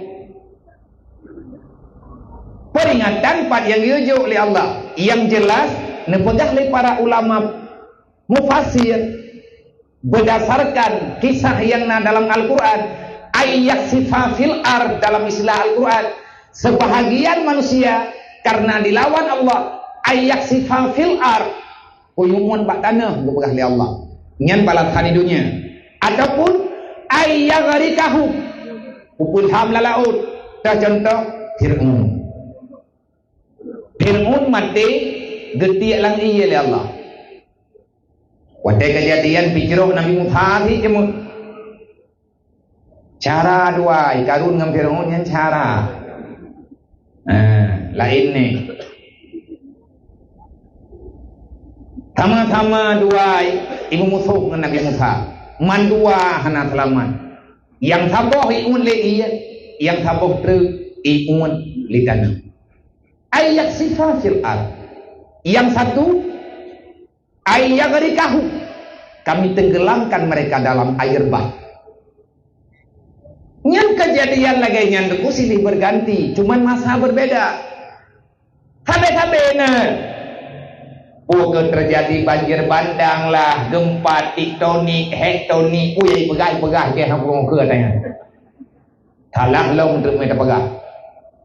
Peringatan part yang diujuk oleh Allah, yang jelas dipegang oleh para ulama mufassir berdasarkan kisah yang dalam Al-Quran. Ayat sifat fil ard dalam istilah Al-Quran, sebahagian manusia karena dilawan Allah. Ayat sifat fil ard uyumun bak tanah dipegang oleh Allah. Nyan balas di dunia. Ataupun ayat gharikahu upul ham laut. Contoh Fir'aun mati getiak lang iya oleh Allah. Wadai kejadian pijeruk Nabi Musa ni cuma cara dua karun dengan Fir'aun yang cara lain ni sama-sama dua ibu musuh dengan Nabi Musa man dua hana selamat yang saboh iun le iya yang saboh ter iun li tanah ayat sifat fil ard. Yang satu ayat gharikahu, kami tenggelamkan mereka dalam air bah. Yang kejadian lagi yang deku silih berganti, cuman masa berbeda. Habe-habena terjadi banjir bandang lah, gempa tektonik, hektonik, uyai pegai-pegai ke hang ke tanya. Talang long untuk mereka pegah.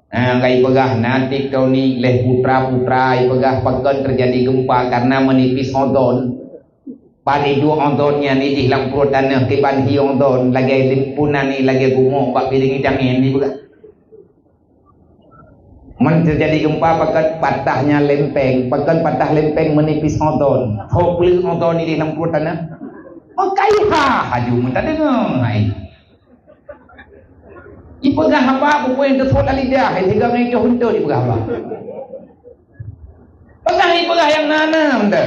Gai pegah nanti kau ni leh putra-putra pegah pakan terjadi gempa karena menipis odon. Pada dua odonnya ni di dalam perut tanah kiban hi odon lagi limpunan ni lagi gumuk bak piring hidang ni pegah. Men terjadi gempa pakan patahnya lempeng, pakan patah lempeng menipis odon. Thok lư odon ni di dalam perut tanah. Oh kaiha haju minta dengar. Hai. Ipegah apa buku yang tersuat lidah hingga mereka huntur ipegah apa pegah ipegah yang nana benda.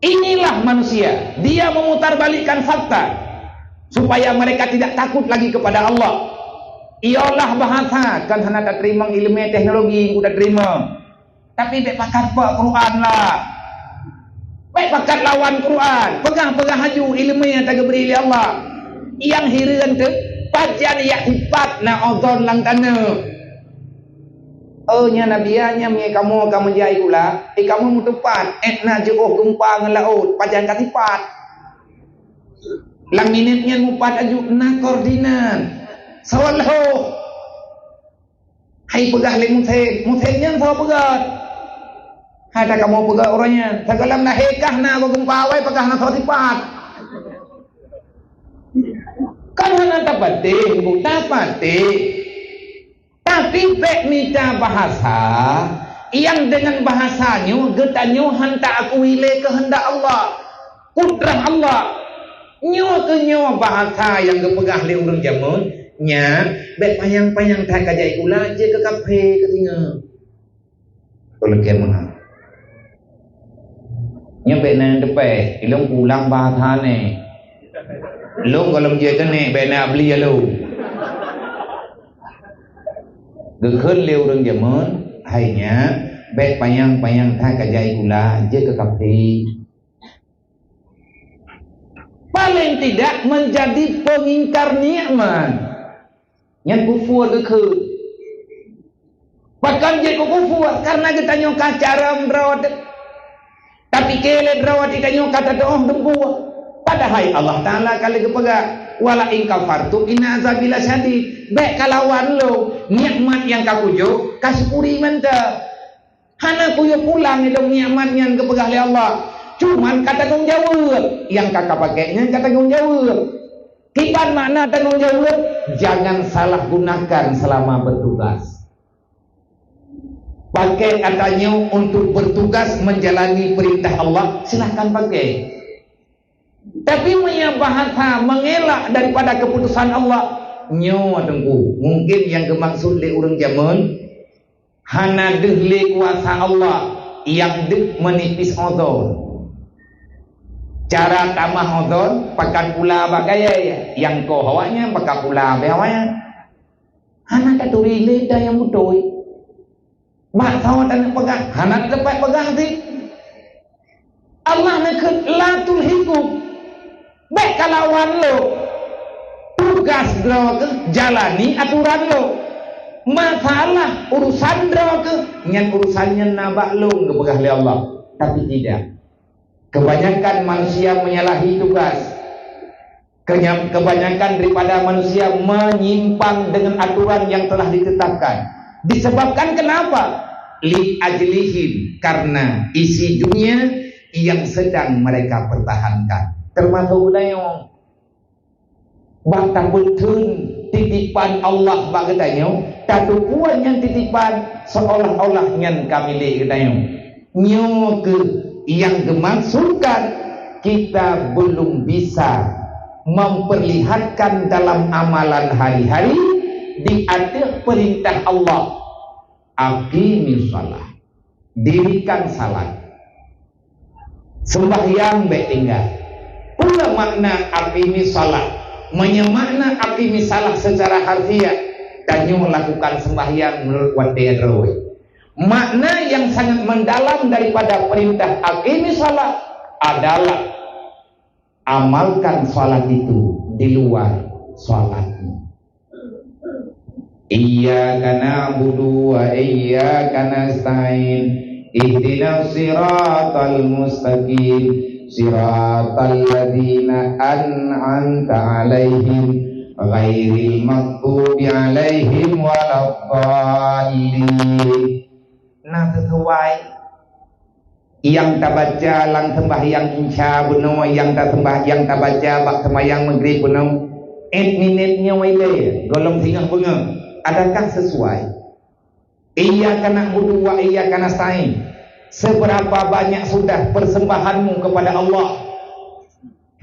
Inilah manusia, dia memutarbalikkan fakta supaya mereka tidak takut lagi kepada Allah. Ialah bahasa kan hana tak terima ilmu teknologi sudah terima tapi baik pakat pak Quran lah, baik pakat lawan Quran, pegang-pegang haju ilmu yang tak beri oleh Allah yang hirian tu pajan yang hipat na odon lang tanah. Nya nabianya mi kamu jai pula. Kamu mutupat na jeuh gempa ngan laut pajan katipat. Lang minitnya mupat aju na koordinat. Sawalho. Hai pegah le muthen so pegat. Ada kamu pegat orangnya. Sagalam na hekah na gempa wai pegah na katipat. Kan hana tapati, buta pati. Tapi pek minta bahasa yang dengan bahasanya getanyo hantar aku ile kehendak Allah, kudrah Allah. Nyo ke nyo bahasa yang kepegah le urang jamun nya bet payang-payang tak kajai kula je ke kafe ke tinga. Kolegen mana? Nya bet nang depe, ilong pulang bahasa ne. Long kalau dia kena bena beli lu. Gekun leu reng jamun hanya bet payang-payang tak kajai gula je ke kafe. Paling tidak menjadi pengingkar nikmat. Yang kufur gekun. Bahkan je kufur karena kita nyoka cara merawat. Tapi kele merawat kita nyoka tak oh dembuah. Padahal Allah Ta'ala kali kepegak wala in kafartum inna azabila syadid. Baik kalawan lo nikmat yang kau ujuk kasih puri menta. Hana kuyo pulang itu nikmat yang kepegak oleh Allah. Cuman kata tanggung jawab yang kakak pakainya kata tanggung jawab. Kiban makna tanggung jawab jangan salah gunakan selama bertugas. pakai katanya untuk bertugas menjalani perintah Allah, silahkan pakai. Tapi punya bahasa mengelak daripada keputusan Allah, nyo tengku. Mungkin yang dimaksud le urang zaman hana dehle kuasa Allah yang dek menipis odon. Cara tamah odon pakai pula bagai yang ko hawanya pakai pula bewanya. Hana katuri le dah yang mutoi. Mak tahu tak pegang, hana dapat pegang sih. Allah nak la tulhikum. Baik kalawan lo tugas lo ke jalani aturan lo, masalah urusan lo ke nyan urusannya nabak lo kepegah oleh Allah. Tapi tidak, kebanyakan manusia menyalahi tugas, kebanyakan daripada manusia menyimpang dengan aturan yang telah ditetapkan. Disebabkan kenapa? Li ajlihim, karena isi dunia yang sedang mereka pertahankan. Termasuk budaya batang betul titipan Allah bagi katanya, tatu puan yang titipan seolah-olah yang kami lihat katanya. Nyo ke yang dimaksudkan kita belum bisa memperlihatkan dalam amalan hari-hari di atas perintah Allah. Aqimis shalah, dirikan salat, sembahyang baik tinggal. Pula makna aqimis salat, menyemakna aqimis salat secara harfiah dan melakukan sembahyang menurut wadiyadrawai. Makna yang sangat mendalam daripada perintah aqimis salat adalah amalkan salat itu di luar salatmu. Iyyaka na'budu wa iyyaka nasta'in, ihdinas siratal mustaqim, siratal ladzina an'amta 'alaihim ghairil maghdubi 'alaihim waladdallin. Nah sesuai yang tak baca lang sembahyang insya benar, yang tak sembahyang tak baca bak sembahyang maghrib benar, 8 minitnya waile golong singgah bunga, adakah sesuai? Iyyaka na'budu wa iyyaka nasta'in. Seberapa banyak sudah persembahanmu kepada Allah,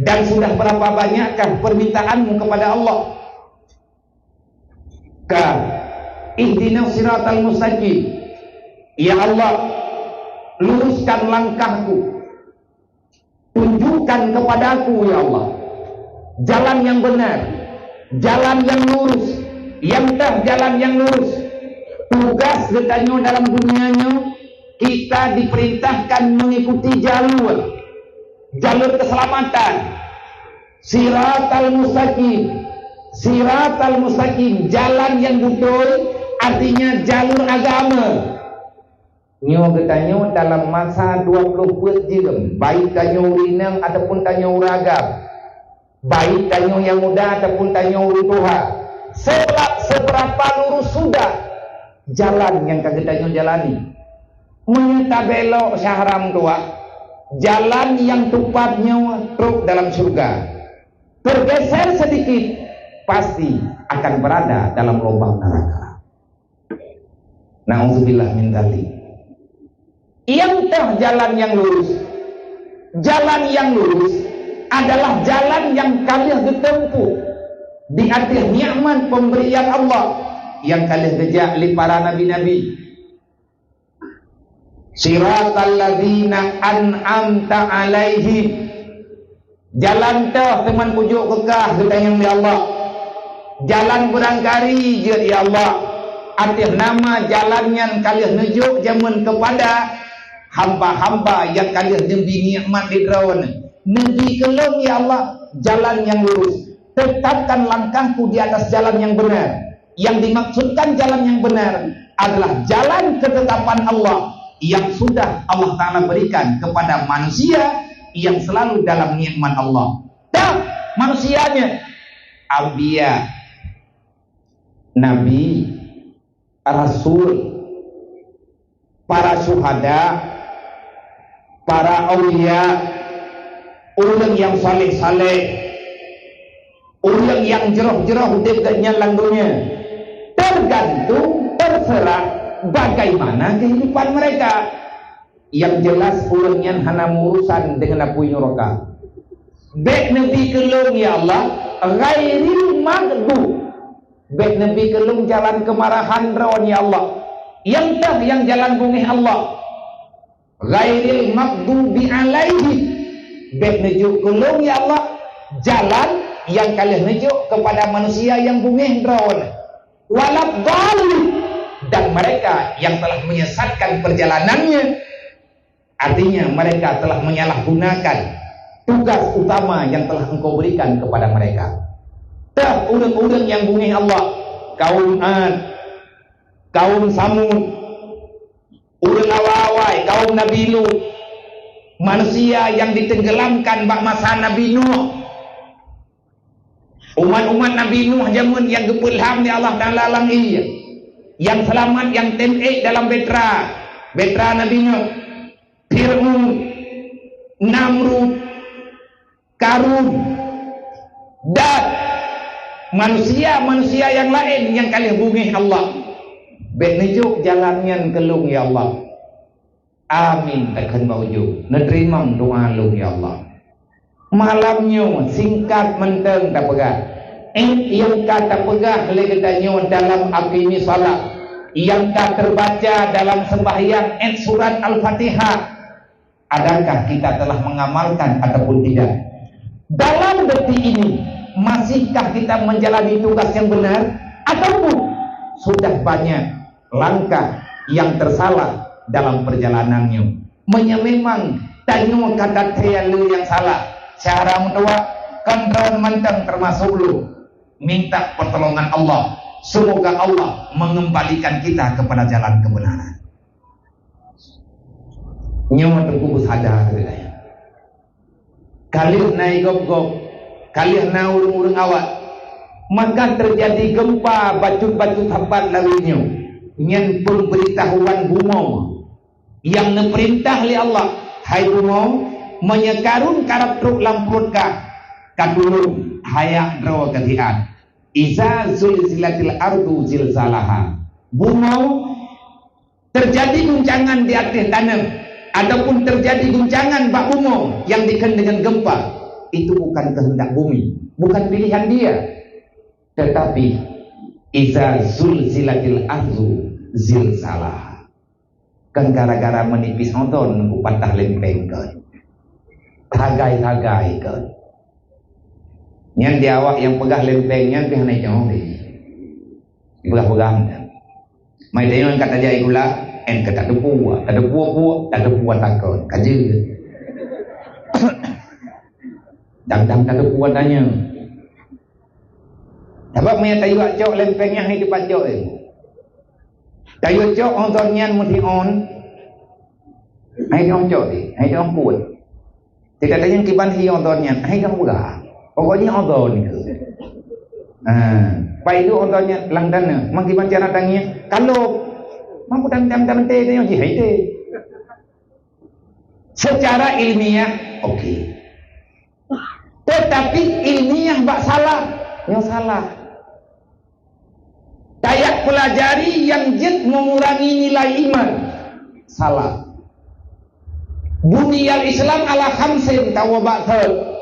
dan sudah berapa banyakkah permintaanmu kepada Allah? Ka ihdinas siratal mustaqim, ya Allah luruskan langkahku, tunjukkan kepadaku ya Allah jalan yang benar, jalan yang lurus, yang dah jalan yang lurus. Tugas katanya dalam dunianya kita diperintahkan mengikuti jalur keselamatan, siratal mustaqim, jalan yang betul, artinya jalur agama. Nyo katanya dalam masa 20 jam, baik tanya urinang ataupun tanya uragam, baik tanya yang muda ataupun tanya uri tua, seberapa lurus sudah jalan yang katanya jalani. Menyata belok syahram tua, jalan yang tupatnya truk dalam surga, tergeser sedikit pasti akan berada dalam lubang neraka. Na'udzubillah min dzalik. Yang tah jalan yang lurus adalah jalan yang kalian ditempuh di atas nikmat pemberian Allah yang kalian gejak li para nabi-nabi. Siratal ladzina an'amta 'alaihim, jalan tah teman pujuk kekah gedayang ya Allah, jalan berangkari je ya Allah, atas nama jalan yang kalian nujuk jamun kepada hamba-hamba yang kalian demi nikmat di drawan. Nabi kelong ya Allah jalan yang lurus, tetapkan langkahku di atas jalan yang benar. Yang dimaksudkan jalan yang benar adalah jalan ketetapan Allah yang sudah Allah Ta'ala berikan kepada manusia yang selalu dalam nikmat Allah. Dan manusianya Anbiya, Nabi, Rasul, para syuhada, para aulia, orang yang saleh-saleh, orang yang jerah-jerah dekatnya langgunya, tergantung, terserah bagaimana kehidupan mereka. Yang jelas ulangnya hana urusan dengan apu neraka. Bek Nabi kelung ya Allah, ghairil maghdub. Bek Nabi kelung jalan kemarahan rawan ya Allah. Yang tah yang jalan bungih Allah. Ghairil maghdubi alaihi. Bek nejuk kelung ya Allah, jalan yang kalian nejuk kepada manusia yang bungih rawan. Walad dhalim, dan mereka yang telah menyesatkan perjalanannya, artinya mereka telah menyalahgunakan tugas utama yang telah engkau berikan kepada mereka. Tak urang-urang yang bungih Allah, kaum Ad, kaum Samud, urang awai, kaum Nabi Lut, manusia yang ditenggelamkan bak masa Nabi Nuh, umat-umat Nabi Nuh jamun yang gepulham di Allah dan lalang iya, yang selamat, yang temek dalam betra Nabi Nuh, Fir'aun, Namrud, Karun, dan manusia-manusia yang lain yang kalian bungih Allah. Bek nejuk jalannya kelung ya Allah. Amin takkan mauju. Neterimang doa lu ya Allah. Malamnya singkat menteng tak pegah. Yang kata pegah legetannya dalam aqimi salat. Yang kata terbaca dalam sembahyang surat Al-Fatihah. Adakah kita telah mengamalkan ataupun tidak? Dalam detik ini, masihkah kita menjalani tugas yang benar, ataupun sudah banyak langkah yang tersalah dalam perjalanannya? Memang tanya kata lu yang salah, cara mentua kontrol mentang termasuk lu. Minta pertolongan Allah, semoga Allah mengembalikan kita kepada jalan kebenaran. Nyawa terkubur sadar ya. Kalian naik gop-gop, kalian na urung-urung awak, maka terjadi gempa batu-batu tempat lalunya. Nyen pemberitahuan bumau yang neperintah li Allah, hai bumau menyekarun karap truk lamput kadulung hayak draw ketian. Iza zulzilatil ardu zilzalaha. Bumau terjadi guncangan di atas tanah, adapun terjadi guncangan bak bumi yang dikenal dengan gempa, itu bukan kehendak bumi, bukan pilihan dia, tetapi iza zulzilatil ardu zilzalah. Kan gara-gara menipis nonton ku patah lempeng kan, tagai-tagai kan. Yang di awak yang pegah lempengnya pihak naik jauh deh, pegang-pegang. Mai tengok kata jai gula, kata depua, tak depua takut, kaji. Dang-dang tak depua tanya. Sebab mai tayu cok lempengnya hai depan cok eh. Tayu cok ontonnya mesti on. Hai dong cok di, hai dong puat. Tidak tanya kiban hi ontonnya, hai dong buka. Pokoknya onton itu. Pak itu ontonnya langdana, mangkiban cara tanya. Kalau mampu tam teh yang jihai. Secara ilmiah oke. Tetapi ilmiah bak salah, yang salah. Kayak pelajari yang jid mengurangi nilai iman, salah. Buniyal Islam ala khamsin tawaba'thal.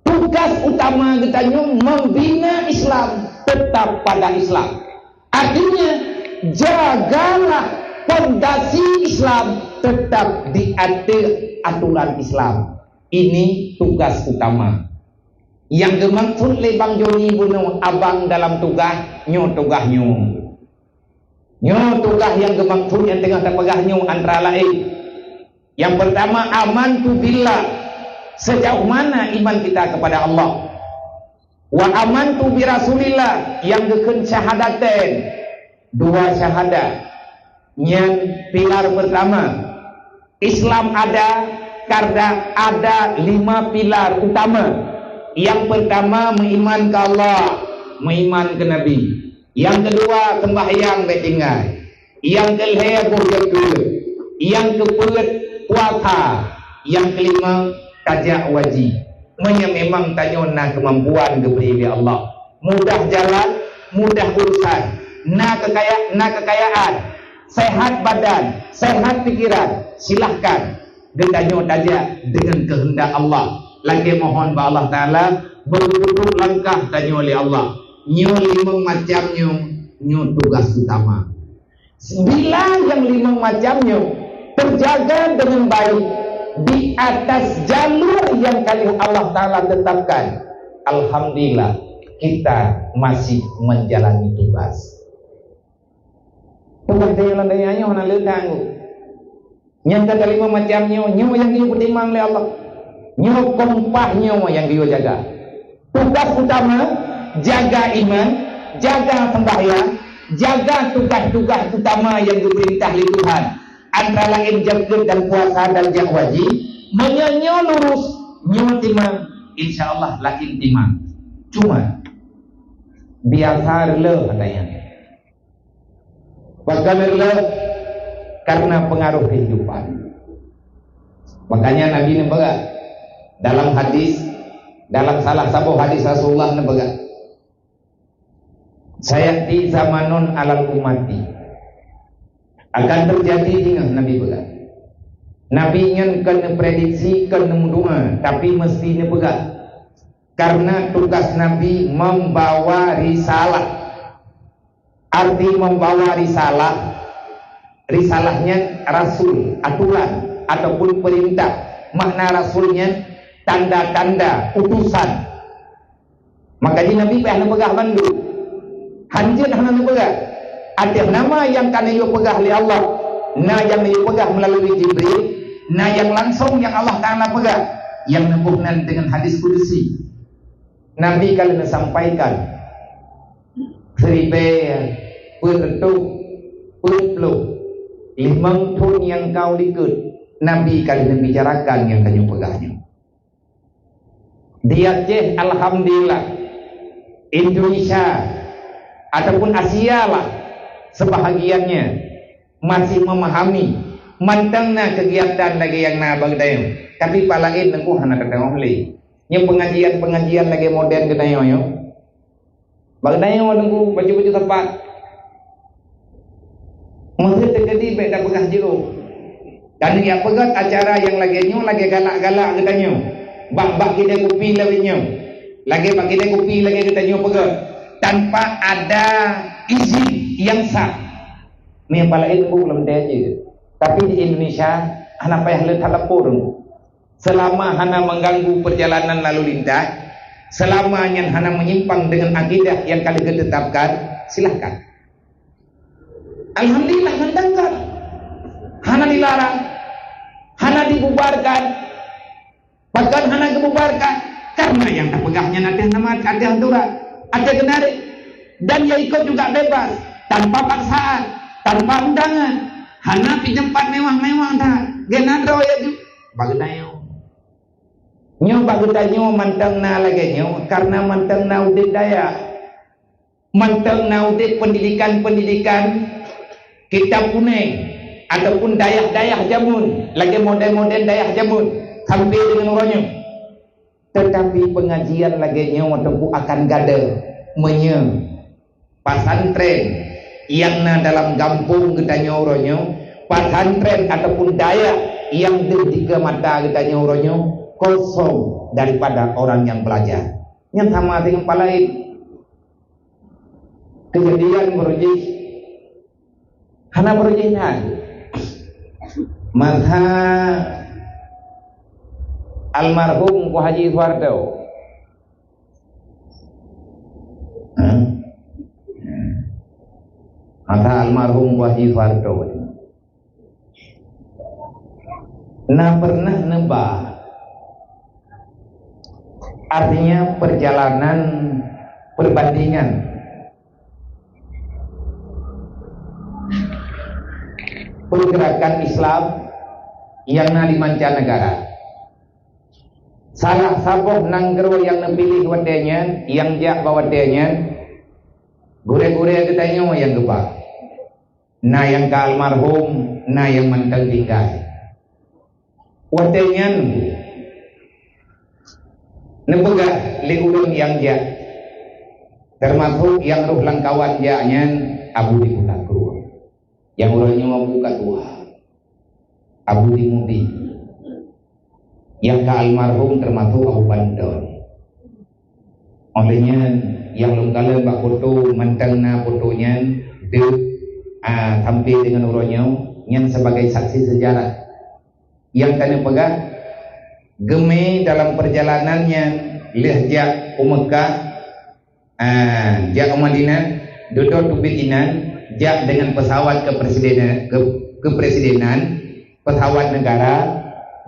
Tugas utama kitanya membina Islam, tetap pada Islam. Artinya jagalah fondasi Islam, tetap diatur aturan Islam. Ini tugas utama. Yang dimaksud oleh Bang Joni bunuh abang dalam tugas, tugas tugas yang dimaksud yang tengah terpegah antara lain. Yang pertama, amantu billah. Sejauh mana iman kita kepada Allah. Wa amantu bi Rasulillah, yang geken syahadaten. 2 syahadat. Yang pilar pertama, Islam ada karena ada 5 pilar utama. Yang pertama, mengiman ke Allah, mengiman ke Nabi. Yang kedua, sembahyang betinggal. Yang kelima, berdoa. Yang keempat, puasa. Yang kelima, tajak wajib. Memang tanya kemampuan diberi Allah. Mudah jalan, mudah urusan. Na kekayaan, sehat badan, sehat pikiran, silahkan gedanyo saja dengan kehendak Allah. Lagi mohon ba Allah Ta'ala berduduk langkah tanyo oleh Allah. Nyo 5 macamnya nyo tugas utama. Bila yang 5 macamnya terjaga dengan baik di atas jalur yang kali Allah Ta'ala tetapkan, alhamdulillah kita masih menjalani tugas. Tugas dia landainya hana letang. Yang ke-5 macamnya nyo yang dia pertimbang oleh Allah. Nyo kompahnya yang dia jaga. Tugas utama jaga iman, jaga sembahyang, jaga tugas-tugas utama yang diperintah oleh Tuhan. Antara lain zakat dan puasa dan yang wajib. Menyo lurus, nyo timang, insyaallah lakin timang. Cuma biasa le katanya. Bagaimana le? Karena pengaruh kehidupan. Makanya Nabi nembaga dalam hadis, dalam salah satu hadis Rasulullah nembaga, sayati zamanun alal umati, akan terjadi dengan Nabi bega. Nabi ingin kena prediksi, kena mudua, tapi mesti nebega. Karena tugas Nabi membawa risalah. Arti membawa risalah, risalahnya rasul, aturan ataupun perintah. Makna rasulnya tanda-tanda utusan. Makanya Nabi pernah pegah bandu. Hanjin hana pegah. Ada nama yang kana yo pegah oleh Allah, na yang yo pegah melalui Jibril, na yang langsung yang Allah Taala pegah, yang nebuhnan dengan hadis kudusi. Nabi kalau sampaikan seribe pertuk perpuluh 5 tahun yang kau ikut, Nabi kali membicarakan yang kanyu pegahnya. Di Aceh alhamdulillah, Indonesia ataupun Asia lah sebahagiannya masih memahami mantangna kegiatan lagi yang na bagdayo. Tapi palain nengku hana ketengok li. Yang pengajian lagi modern kedayo yo. Bagdayo nengku baju-baju tepat. Mesti terjadi beda pegah jero. Dan yang pegat acara yang lagi nyo lagi galak-galak kedanyo. Bak-bak kita kopi lagi nyo. Lagi bak kita kopi lagi kedanyo pegat. Tanpa ada izin yang sah. Ni yang palain nengku belum ada aja. Tapi di Indonesia hana payah le telepon. Selama hana mengganggu perjalanan lalu lintas, selama yang hana menyimpang dengan akidah yang kali ditetapkan, silahkan. Alhamdulillah mendangkan. Hana dilarang, hana dibubarkan, bahkan hana dibubarkan karena yang terpegahnya nanti nama ada aturan, ada kenarik, dan ya ikut juga bebas, tanpa paksaan, tanpa undangan. Hana pi tempat mewah-mewah dah, genadro ya ju, bagdayo. Nyo bagdayo mantang na lagi nyo, karena mantang na udik daya, mantang na udik pendidikan kita kuning ataupun dayah-dayah jamun, lagi model-model dayah jamun, hampir dengan orangnya. Tetapi pengajian lagi nyo tentu akan gada menye pasantren yang na dalam kampung gedanya orangnya, pasantren ataupun daya yang di mata gedanya orangnya kosong daripada orang yang belajar. Yang sama dengan palain kejadian berujih hana berujihnya maka almarhum Ku Haji Suwardo maka almarhum Ku Haji Suwardo nah pernah nebah, artinya perjalanan perbandingan pergerakan Islam yang di mancanegara. Salah saboh nanggero yang nepilih wadenya, yang jak bawadenya, gure-gure ketanya yang gebak. Nah yang ke almarhum, nah yang manteng tinggal. Wadenya nebega liurung yang jak, termasuk yang ruh langkawan jaknya Abu di Kutakru. yang orangnya mampu tua Abu Dimudi yang ke almarhum termasuk Abu Bandon. Olehnya yang lengkalan bak foto mantangna fotonya de tampil dengan orangnya yang sebagai saksi sejarah yang kena pegang geme dalam perjalanannya lehjak Mekah jak ke Madinah duduk tubikinan jak dengan pesawat kepresidenan pesawat negara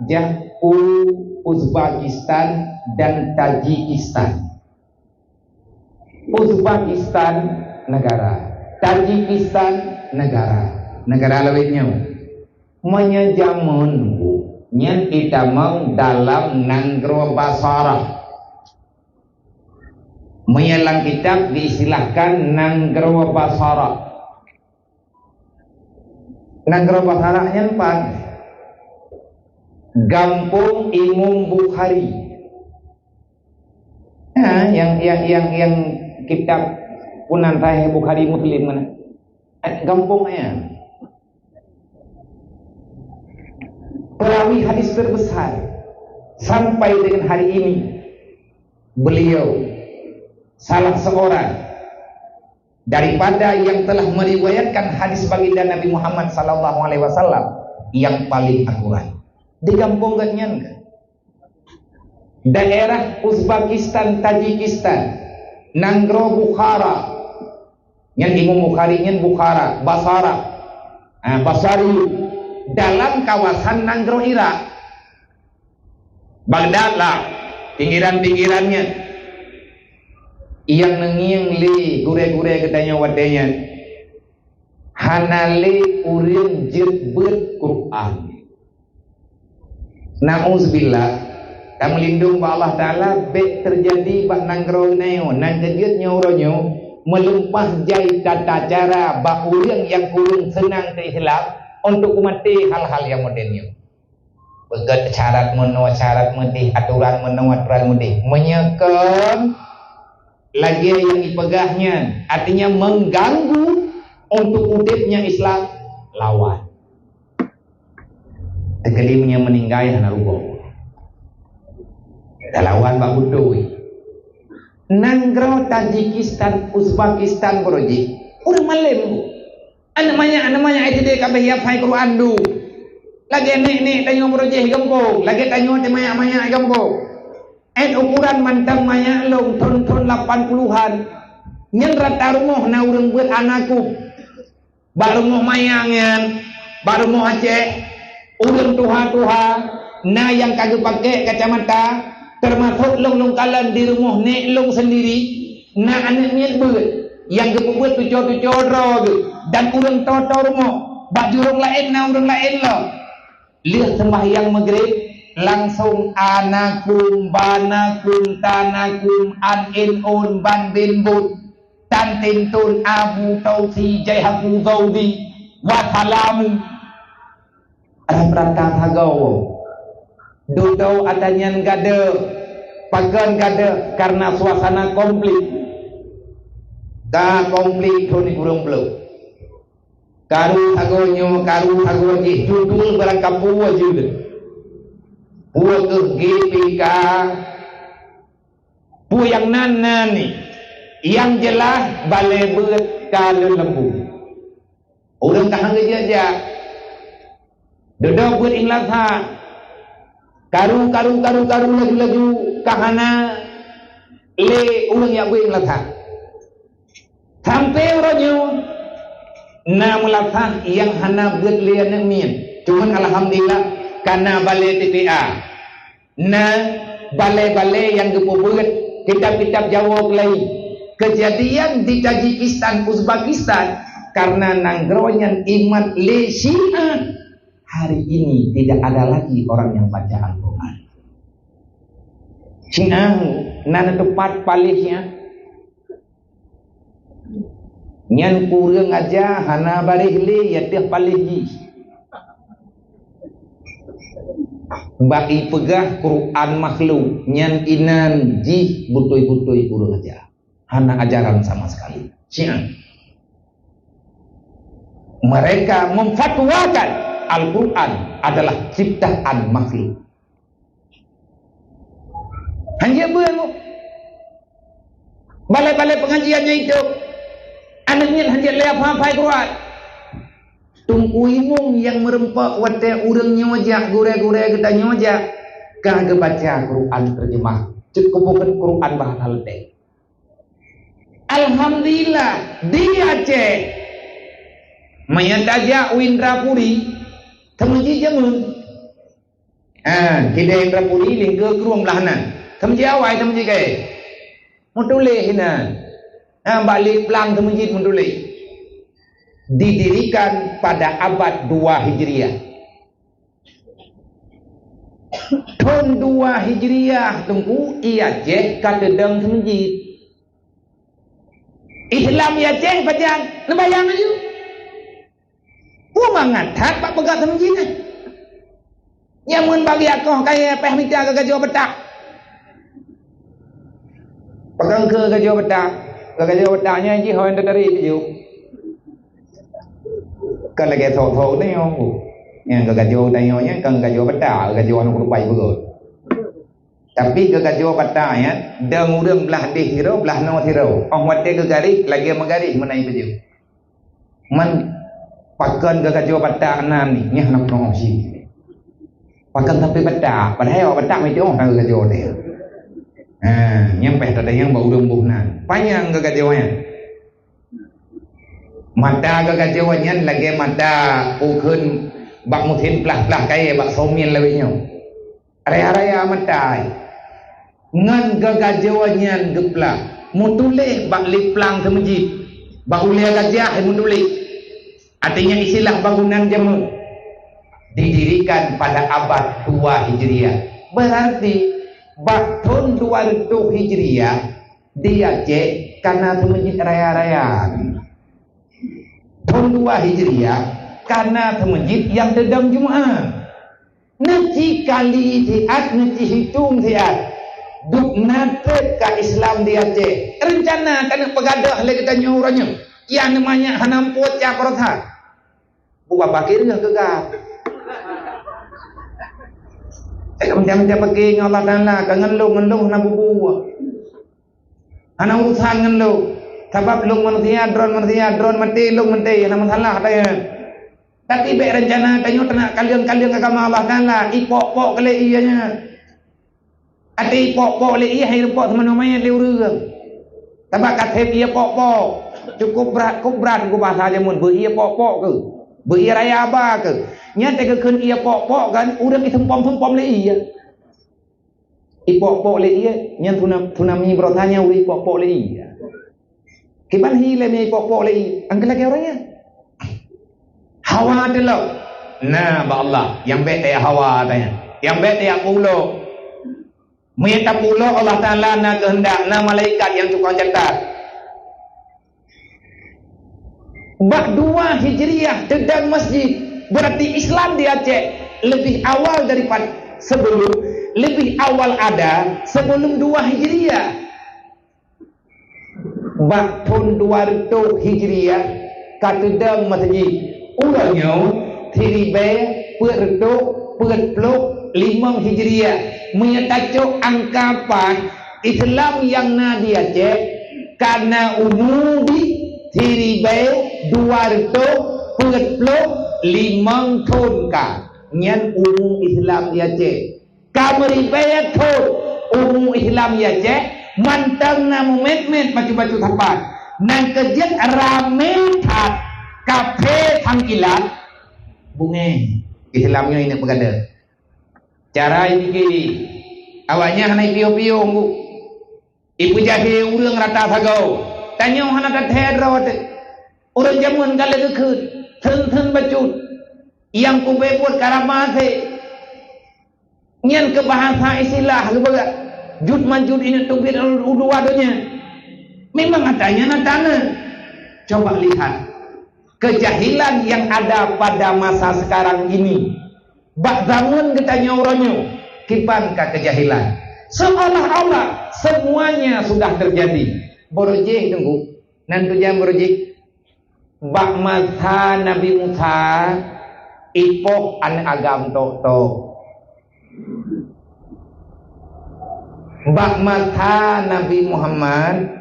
jak Uzbekistan dan Tajikistan. Uzbekistan negara, Tajikistan negara lainnya menyajamun nyen kita mau dalam Nanggro Basara. Menyelang kitab diistilahkan Nanggro Basara. Nanggro Basara apa? Gampung Imam Bukhari. Nah, yang kitab punan Sahih Bukhari Muslim mana? Gampungnya. Perawi hadis terbesar sampai dengan hari ini beliau salah seorang daripada yang telah meriwayatkan hadis baginda Nabi Muhammad SAW yang paling akurat. Di kampung ganyan daerah Uzbekistan, Tajikistan, Nanggro Bukhara, yang Imam Bukhari nya Bukhara, Basara, Basari, dalam kawasan Nanggro Irak, Baghdad lah, pinggiran-pinggirannya, yang nengiang li gure-gure katanya wadanya, hanale urin jerbet Quran. Na'udzubillah, tak melindung Allah Ta'ala baik terjadi bak Nanggro neo nan kejutnya uronyo melumpah jai tata cara bak urang yang kurang senang ke Islam untuk umati hal-hal yang modernnya begat syarat menua syarat mendih aturan menua aturan mendih menyekan lagi yang dipegahnya artinya mengganggu untuk udipnya Islam lawan tegelimnya meninggai hana rubah lawan bak budoi Nanggro Tajikistan Uzbekistan broji udah malem Anamanya itu dia kabeh ya fai Quran du lagi nek tanyo broji gampong lagi tanyo temaya gampong ukuran mantang maya long ton 80-an nyen rata rumah na urang buat anakku baru mau mayangan baru mau Aceh urang tuha na yang kagak pakai kacamata termasuk long kalan di rumah nek long sendiri na anaknya buat yang gebuat tuco dan urang toto rumah baju orang lain na urang lain lo lihat sembahyang maghrib langsung anakum banakum tanakum anin on ban bin bud tantintun abu tausi jaihaku gaudi wasalamu rata hagau dudau atanyan gade pagan gade karena suasana komplit honi urang belum karu hago ji judul barang kapuwa juga puwa ke GPK puwa yang nanani yang jelas balai beut kalau lembu urang kahang aja duduk buat inglatha karu laju kahana le urang ya buat inglatha sampai uronyo na melatah yang hana buat lian min cuman alhamdulillah karena balai TPA na balai-balai yang gepubuat kitab-kitab Jawa lain kejadian di Tajikistan Uzbekistan karena nanggronya iman le Syiah hari ini tidak ada lagi orang yang baca Al-Quran Syiah nana tepat palihnya nyan kurang aja hana barihli ya teh palih bagi pegah Quran makhluk nyan inan ji butoi kurang aja hana ajaran sama sekali Syiah Mereka memfatwakan Al-Quran adalah ciptaan makhluk. Hanya beru balai-balai pengajiannya itu anaknya hanya lihat hafal Quran. Tunggu imung yang merempak wadah urangnya wajah gure-gure kita wajah kagak baca Quran terjemah cukup bukan Quran bahasa ledek. Alhamdulillah dia cek mayat Indrapuri temuji jamun kita Indrapuri lingga keruang belahanan temuji awal temuji kaya mutulih hina balik pelang temuji mutulih didirikan pada abad 2 Hijriah. Tahun 2 Hijriah tunggu ia cek kata dang temuji Islam ya cek pajang nabayang aja mangatat pak pegat temuji ni nyamun bagi aku kaya peh minta ke gajo betak pegang ke gajo betaknya ji hoin dari ju kan lagi thổ ni không yang ke gajo tanya kan gajo betak gajo anu rupai begot tapi ke gajo betaknya dang urang belah di hiro belah no hiro wate ke garis lagi magaris menai beju man pakan ke gajo betak nan ni nyah nak no si pakan tapi betak padahal betak mai tong ke gajo dia nyampe tadi yang bau urang buhnan panjang ke gajonya mata gagajawannya lagi mata ukun bak mutin pelah-pelah kaya bak somien lebihnya raya-raya mata ngan gagajawannya geplah mutulih bak liplang ke masjid bak ulia gajah mutulih artinya istilah bangunan jamu didirikan pada abad 2 Hijriah berarti bak tahun 200 Hijriah dia cek karena masjid raya-raya tahun 2 Hijriah karena masjid yang sedang Jumaat. Nanti kali tiat, nanti hitung tiat. Duk nate ka Islam dia cek. Rencana kena pegadah lagi tanya orangnya. Yang namanya hanamput cakrotha. Buat bakir ke gak? Macam-macam pergi Allah Ta'ala. Kangen lu nak bubu. Hanam urusan ngan lu. Sebab lu manusia drone mati lu mati nama salah tanya. Tapi baik rencana tanya tenak kalian agama Allah Taala ipok-pok kali ianya. Ati ipok-pok le iya hai repok teman namanya le urang. Sebab kata dia pok-pok cukup berat ku bahasa jamun be iya pok-pok ke. Be iya raya apa ke. Nyata ke keun iya pok-pok kan urang ki sempom le iya. Ipok-pok le iya nyan tunami berotanya uri ipok-pok le iya. Kiban hile ni pokok lagi angkat lagi orangnya hawa dulu nah ba Allah yang bete hawa tanya yang bete pulo minta pulo Allah Ta'ala na kehendak na malaikat yang tukang catat bak 2 Hijriah dedang masjid berarti Islam di Aceh lebih awal daripada lebih awal ada sebelum 2 Hijriah bak tahun 200 Hijriah kata dang masjid urangnya tiribe perdok perdok 5 Hijriah menyatakan angkapan Islam yang nadi Aceh karena umudi tiribe 200 perdok 5 tahun ka nyan umum Islam di Aceh kameribe tahun umum Islam di Aceh mantang na mumet-met baju-baju tapat nang kejet rame tat kafe tangkilan bunge Islamnya ini pegada cara ini kiri awaknya hanai pio-pio bu ibu jadi urang rata sagau tanya hana tat rot urang jamun kala kekut theng bacut yang kube buat karamase nyan ke bahasa istilah kebaga jud manjud ini tubir udu wadonya memang adanya natana coba lihat kejahilan yang ada pada masa sekarang ini bak zaman kita nyoronyo kipankah kejahilan seolah-olah semuanya sudah terjadi borojih tunggu nanti jam borojih bak masa Nabi Musa ipok an agam tok bak masa Nabi Muhammad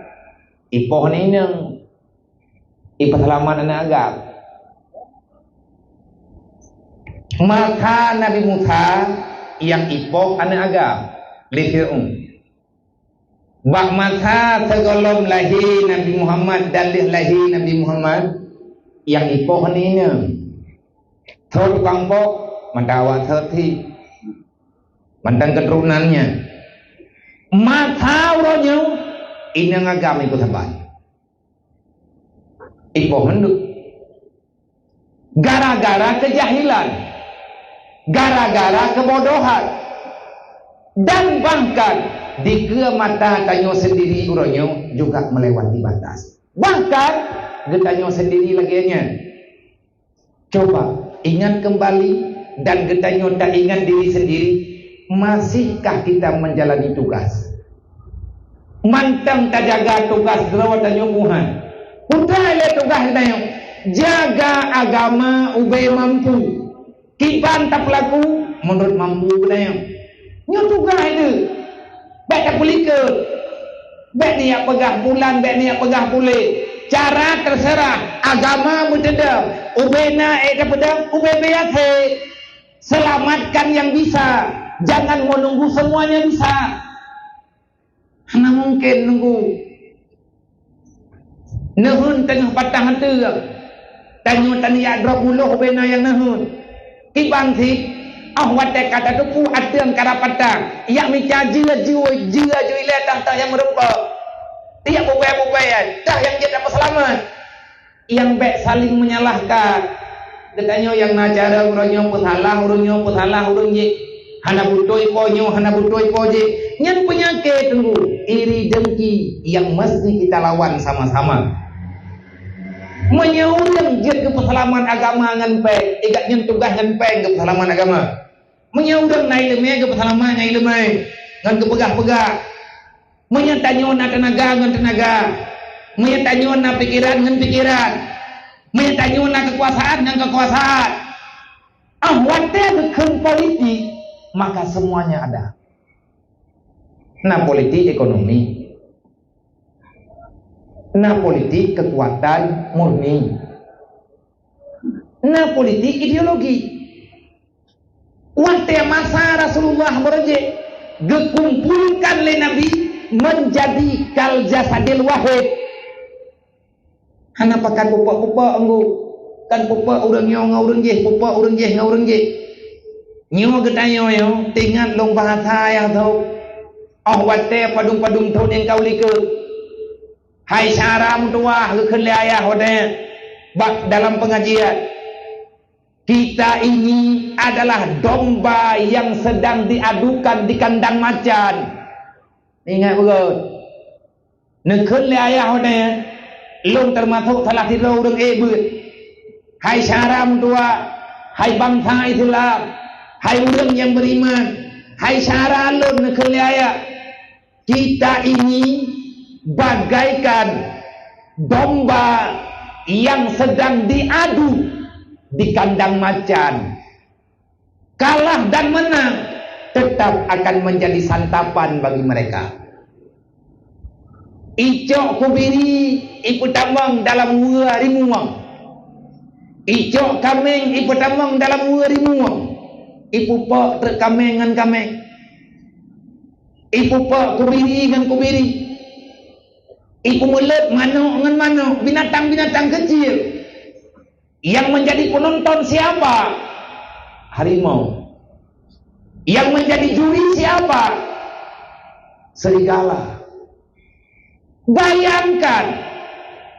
ipok ni neng ipa salaman an agam masa Nabi Musa yang ipok an agam lifirun bak masa segolom lahir Nabi Muhammad dan lahir Nabi Muhammad yang ipok ni neng thot tukang pok mendawa thoti mantan keturunannya masa uronya inang agama ikut sabar ipok menduk gara-gara kejahilan gara-gara kebodohan dan bahkan di ke mata tanyo sendiri uronya juga melewati batas bahkan getanyo sendiri laginya coba ingat kembali dan getanyo tak ingat diri sendiri masihkah kita menjalani tugas mantang tak jaga tugas gerawatan Tuhan udah le tugas getanyo jaga agama ubay mampu kiban tak pelaku menurut mampu getanyo nyo tugas itu baik tak pelika baik niat pegah bulan baik niat pegah pulih cara terserah agama bertedam ubena tak pedam ubay biasa selamatkan yang bisa jangan menunggu semuanya bisa hanya mungkin nunggu nehun tengah patah hati tanya tanya drop muluh ubena yang nehun kibang sih watak kata tupu atiang karapatang yang mica jila juile tang yang merupa tiap bubai dah yang jadi apa selamat yang baik saling menyalahkan katanya yang nacara urunyo putalah urung je hana butoi poje nyan penyakit tunggu iri dengki yang mesti kita lawan sama-sama menyaurang jet ke persalaman agama ngan pe igat nyen tugas ngan pe ke persalaman agama menyaurang nai lemai ke persalaman ngai lemai ngan ke pegah-pegah menyatanyo na tenaga ngan tenaga menyatanyo na pikiran ngan pikiran menyatanyo na kekuasaan ngan kekuasaan wate keun politik maka semuanya ada nah politik ekonomi nah politik kekuatan murni nah politik ideologi wate masa Rasulullah berje gekumpulkan le Nabi menjadi kal jasadil wahid hana pakan pupa enggu kan pupa urang nyo ngaurang je pupa urang je ngaurang je nyo getanyo yo tingat long bahasa yang tau wate padung thon engkau like hai syaram tua keun le ayah hode bak dalam pengajian kita ini adalah domba yang sedang diadukan di kandang macan. Ingat betul. Nekun le ayah hode long termasuk salah satu orang ebut. Hai syaram tua, hai bangsa Islam, hai orang yang beriman, hai syara long nekun le ayah. Kita ini bagaikan domba yang sedang diadu di kandang macan. Kalah dan menang tetap akan menjadi santapan bagi mereka. Icok kubiri ipu tamang dalam wua rimuang. Icok kameng ipu tamang dalam wua rimuang. Ipu pak terkameng ngan kameng. Ipu pak kubiri ngan kubiri. Ipu mulut manuk ngan manuk. Binatang-binatang kecil. Yang menjadi penonton siapa? Harimau. Yang menjadi juri siapa? Serigala. Bayangkan,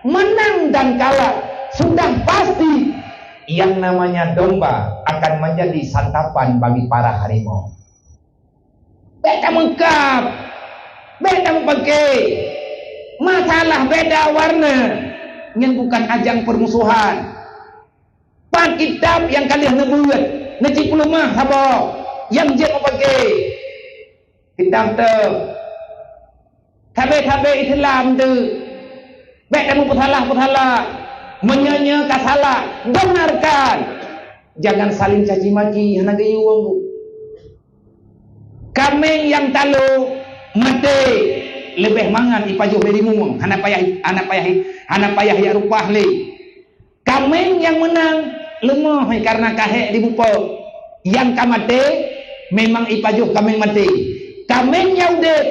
menang dan kalah sudah pasti yang namanya domba akan menjadi santapan bagi para harimau. Beda mengkap, beda pakai, masalah beda warna, yang bukan ajang permusuhan. Pan kitab yang kalian nebuat, necik pelumah habo, yang dia pakai kitab tu. Tabe Islam tu baik kamu putalah menyanya kasalah, benarkan. Jangan saling caci maki, hana gayu wong. Kameng yang talu mate lebih mangan ipajuh dari mumung, hana payah ya rupah le. Kameng yang menang lemah karena kahek di bupo. Yang kamate memang ipajuh kameng mati. Kameng yang udah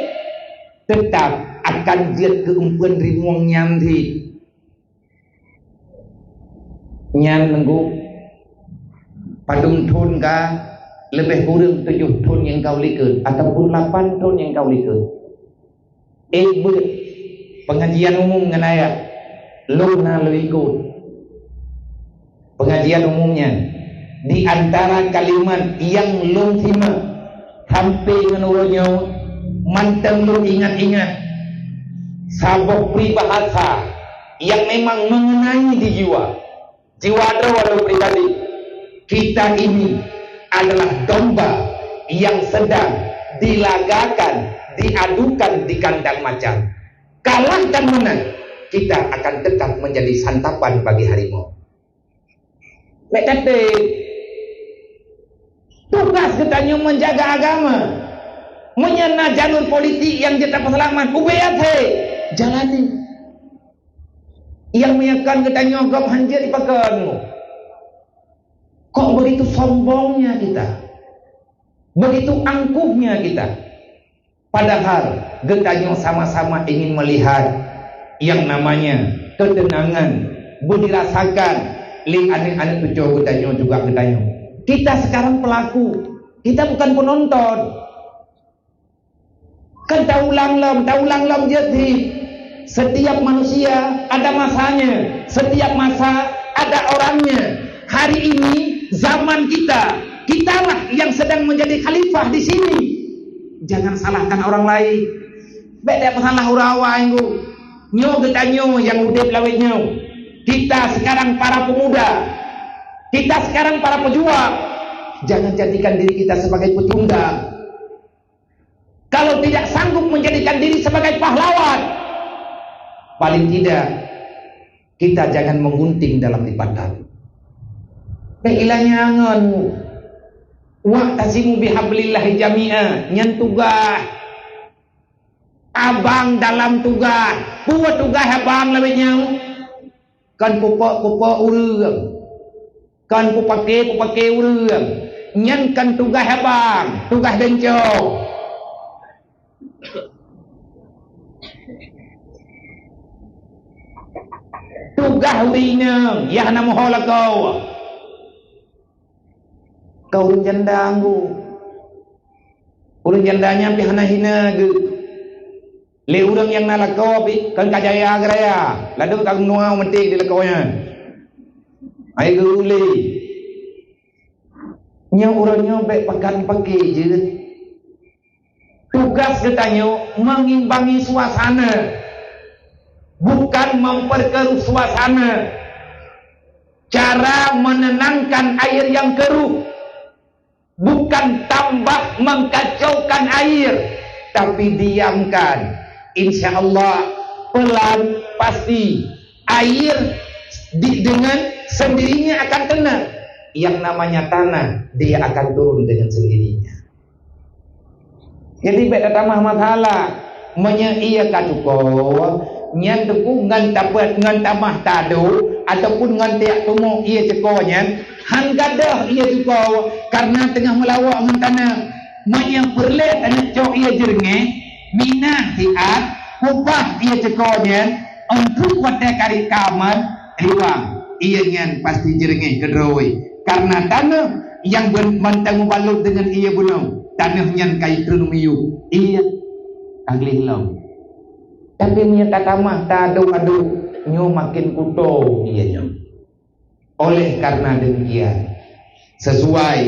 tetap akan jet keumpuan rimuang nyanti. Nyan nunggu padung thun ka lebih kurang 7 thun yang kau likut ataupun 8 thun yang kau likut. Pengajian umum nganaya luna ikut. Pengajian umumnya di antara kalimat yang lung sima sampai menurutnya manteng lu ingat-ingat sabuk pribahasa yang memang mengenai di jiwa walau pribadi kita ini adalah domba yang sedang dilagakan, diadukan di kandang macan. Kalah dan menang, kita akan tetap menjadi santapan bagi harimau. Tugas kita menjaga agama, menyena jalur politik yang kita perselamat. Ubeyat jalani. Yang menyakan kita nyogok hanjir dipakanmu. Kok begitu sombongnya kita, begitu angkuhnya kita. Padahal kita sama-sama ingin melihat yang namanya ketenangan, dirasakan. Ling anak-anak tujuh kita juga kita. Kita sekarang pelaku, kita bukan penonton. Kan taulang lam jadi. Setiap manusia ada masanya, setiap masa ada orangnya. Hari ini zaman kitalah yang sedang menjadi khalifah di sini. Jangan salahkan orang lain. Beda salah urawa enggo. Nyo kita yang udip lawet nyo. Kita sekarang para pemuda, kita sekarang para pejuang. Jangan jadikan diri kita sebagai pecundang. Kalau tidak sanggup menjadikan diri sebagai pahlawan, paling tidak kita jangan menggunting dalam lipatan. Keilangnya anganmu wa'tasimu bihablillahi jami'a, nyentugah abang dalam tugas. Buat tugas abang lebihnya kan pupuk urang, kan pupake urang, nyan kan tugas abang, tugas bencong. Tugas winang ya hana mohola kau urang janda anggu, urang jandanya pi hana hina ge le urang yang nalakau pi kan kajaya agraya ladu kang nuau mentik di lakaunya ai ge ule nya urangnya baik pakan pakai je. Tugas katanya mengimbangi suasana, bukan memperkeruh suasana. Cara menenangkan air yang keruh, bukan tambah mengkacaukan air, tapi diamkan. Insya Allah pelan pasti air dengan sendirinya akan tenang. Yang namanya tanah dia akan turun dengan sendirinya. Jadi beda tamah masalah menya iya katuko nyan teku ngan dapat ngan tamah tadu ataupun ngan tiak tumo iya cekonya han gadah iya cuko karena tengah melawak ngan tanah menya perlet anak cok iya jernge minah tiat kubah iya cekonya untuk wadah kari kamar riwang iya ngan pasti jernge kedroi karena tanah yang mentang balut dengan iya bunong tanah nyan kai trumiu iya aglih long tapi menyata tamah tadu nyo makin kuto iya nyo. Oleh karena demikian sesuai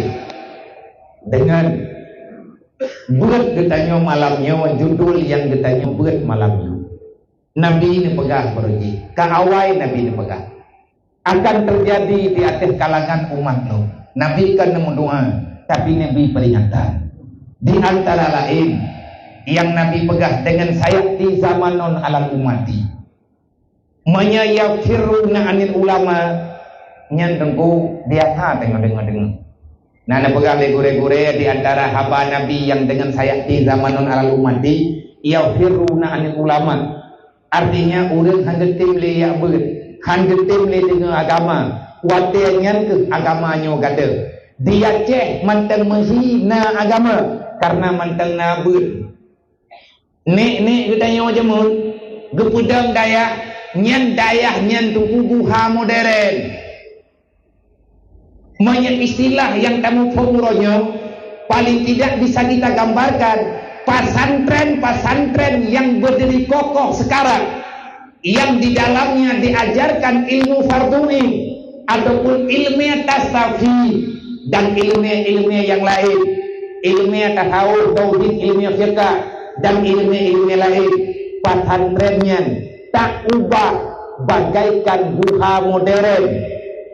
dengan buat getanyo malamnya judul yang getanyo buat malamnya Nabi ini pegah beruji kaawai Nabi ini pegah akan terjadi di atas kalangan umat lo. Nabi kan doa tapi Nabi peringatan. Di antara lain yang Nabi pegah dengan sayap di zaman non alam umati Menyayafiruna anil ulama nyan tengku dia tengok dengar. Nah, pegang gure-gure di antara hamba Nabi yang dengan sayati zamanon alal umati yafiruna anil ulama. Artinya urang hangetim le ya beut, hangetim le dengan agama, watianyan ke agamanya gade. Dia ceh manteng menghina agama karena manteng nabut. Nek ditanya jamun, gepudang daya nyan tunggu buha modern. Banyak istilah yang kamu formulonya paling tidak bisa kita gambarkan. Pesantren yang berdiri kokoh sekarang, yang di dalamnya diajarkan ilmu fardhu'in ataupun ilmu tasawuf dan ilmu yang lain, ilmu tasawuf, tauhid, ilmu fiqh dan ilmu lain. Pesantrennya tak ubah bagaikan buha modern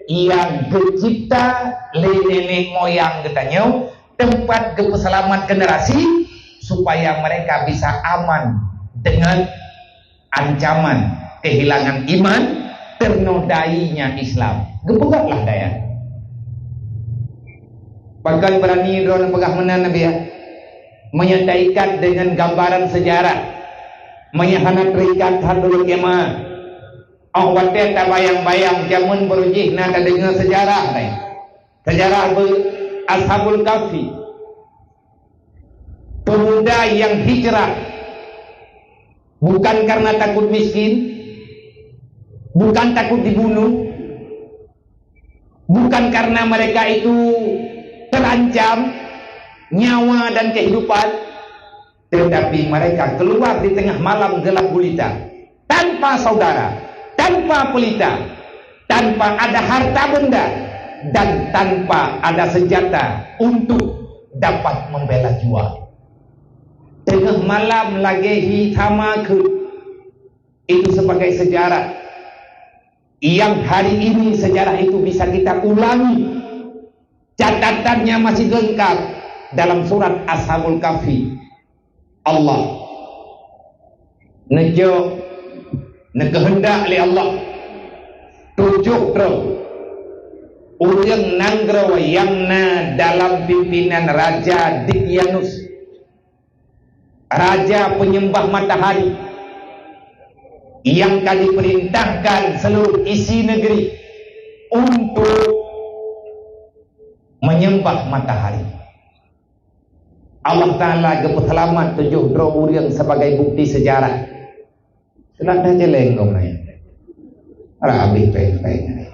yang tercipta nenek moyang katanya, tempat keselamatan generasi supaya mereka bisa aman dengan ancaman kehilangan iman, ternodainya Islam. Gepegatlah daya. Bahkan berani drone pegah menan Nabi ya, menyandaikan dengan gambaran sejarah, menyahanat terikat hadul kemah. Wadah tak bayang-bayang jamun berujih nak dengar sejarah ni. Sejarah Ashabul Kahfi. Pemuda yang hijrah bukan karena takut miskin, bukan takut dibunuh, bukan karena mereka itu terancam nyawa dan kehidupan, tetapi mereka keluar di tengah malam gelap gulita, tanpa saudara, tanpa pelita, tanpa ada harta benda, dan tanpa ada senjata untuk dapat membela jiwa. Tengah malam lagi hitamaku. Itu sebagai sejarah yang hari ini sejarah itu bisa kita ulangi. Catatannya masih lengkap dalam surat Ashabul Kahfi. Allah kehendak li Allah tujuh urang nanggro yang dalam pimpinan Raja Dikyanus, raja penyembah matahari, yang kali perintahkan seluruh isi negeri untuk menyembah matahari. Allah Ta'ala kepeselamat tujuh urang sebagai bukti sejarah. Telah dah jeleng kau nanya. Habis peng-peng.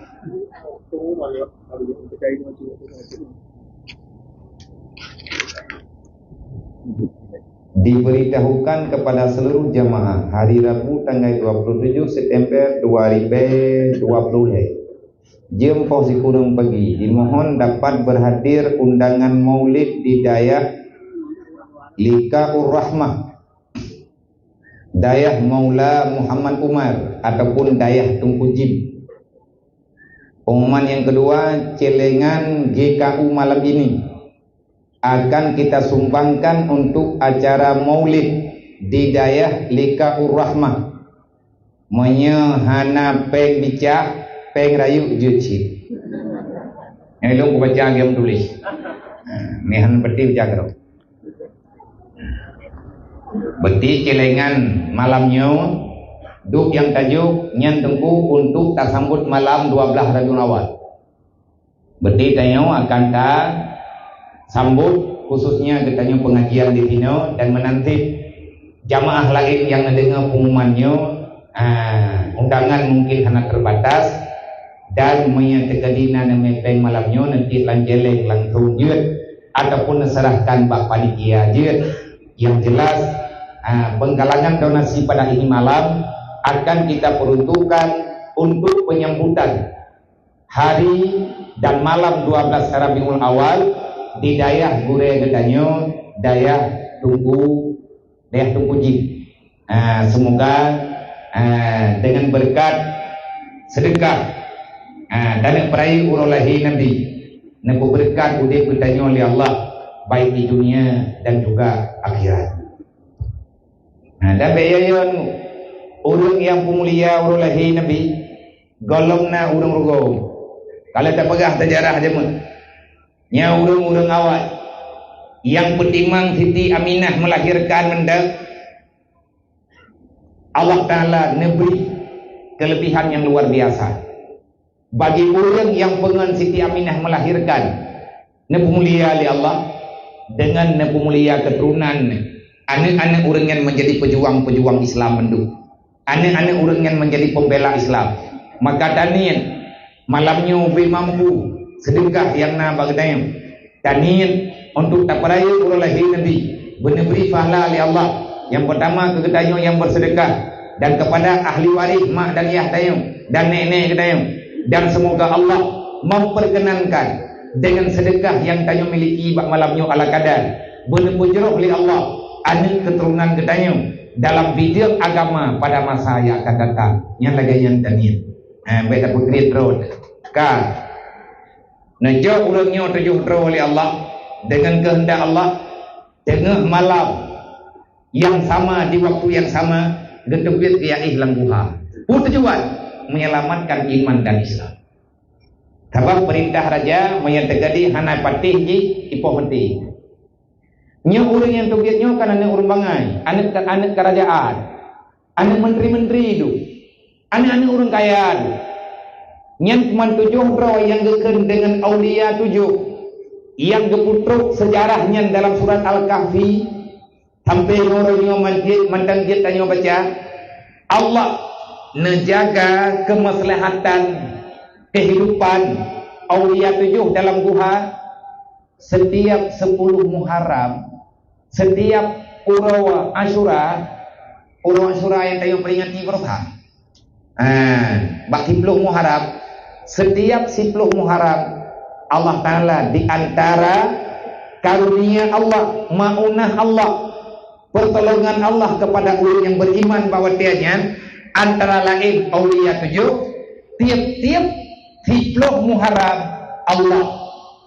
Diberitahukan kepada seluruh jamaah hari Rabu tanggal 27 September 2020 jam 9 pagi dimohon dapat berhadir undangan maulid di Dayah Likaur Rahmah, Dayah Maula Muhammad Umar ataupun Dayah Tunku Jin. Pengumuman yang kedua, celengan GKU malam ini akan kita sumbangkan untuk acara maulid di Dayah Likaur Rahmah. Menyehana peng bicak, peng rayu juci. Yang itu aku baca yang tulis. Nihan peti bicak dong. Beti celengan malamnya duk yang tajuk nyan tengku untuk tersambut malam 12 Rabiul Awal. Beti tanya akan tak sambut khususnya katanya pengajian di Tino dan menanti jamaah lain yang mendengar pengumumannya. Undangan mungkin hanya terbatas dan menyantikadina nemepeng malamnya nanti lanjeleng langsung jut ataupun serahkan bak panitia jut. Yang jelas penggalangan donasi pada ini malam akan kita peruntukkan untuk penyambutan hari dan malam 12 Rabiul Awal di Dayah Gure Gedanyo, Dayah Tunku Jin. Semoga dengan berkat sedekah dan perai urolahi Nabi nebu berkat udah bertanya oleh Allah baik di dunia dan juga akhirat. Dan bayayan Orang yang pemulia orang lahir Nabi golongna orang rugo. Kalau tak pegah sejarah je mah. Nya orang-orang awal yang pertimang Siti Aminah melahirkan mendak Allah Ta'ala neberi kelebihan yang luar biasa. Bagi orang yang pengen Siti Aminah melahirkan nebu mulia oleh Allah dengan nebu mulia keturunan anak-anak orang yang menjadi pejuang-pejuang Islam menduk. Anak-anak orang yang menjadi pembela Islam. Maka tanian malamnya ubi mampu sedekah yang na bagdayam. Tanian untuk tak peraya orang lahir Nabi beri pahala oleh Allah. Yang pertama kegetanya yang bersedekah dan kepada ahli waris mak dan ayah tayung dan nenek tayung. Dan semoga Allah memperkenankan dengan sedekah yang tanya miliki bak malamnya ala kadar bener-bener oleh Allah anak keturunan ketanya dalam bidang agama pada masa yang akan datang. Yang lagi yang tanya baik tak putri terus kan najak orangnya tujuh terus oleh Allah dengan kehendak Allah tengah malam yang sama di waktu yang sama getubit kiai langguha tujuan menyelamatkan iman dan Islam. Sebab perintah raja menyatakan hana patih ji ipoh penting. Nya orang yang tugasnya kan anak orang bangai, anak kerajaan, anak menteri-menteri itu, anak orang kaya. Yang cuma tujuh roh yang geken dengan aulia tujuh, yang geputruk sejarahnya dalam surat Al-Kahfi sampai orangnya mantang dia tanya baca Allah menjaga kemaslahatan kehidupan aulia tujuh dalam guha setiap 10 Muharram, setiap Urawa Asyura yang tayo peringati berapa? Bak 10 Muharram, setiap 10 Muharram Allah Ta'ala di antara karunia Allah, maunah Allah, pertolongan Allah kepada orang yang beriman bahwa tianya antara lain aulia tujuh tiap-tiap 10 Muharram Allah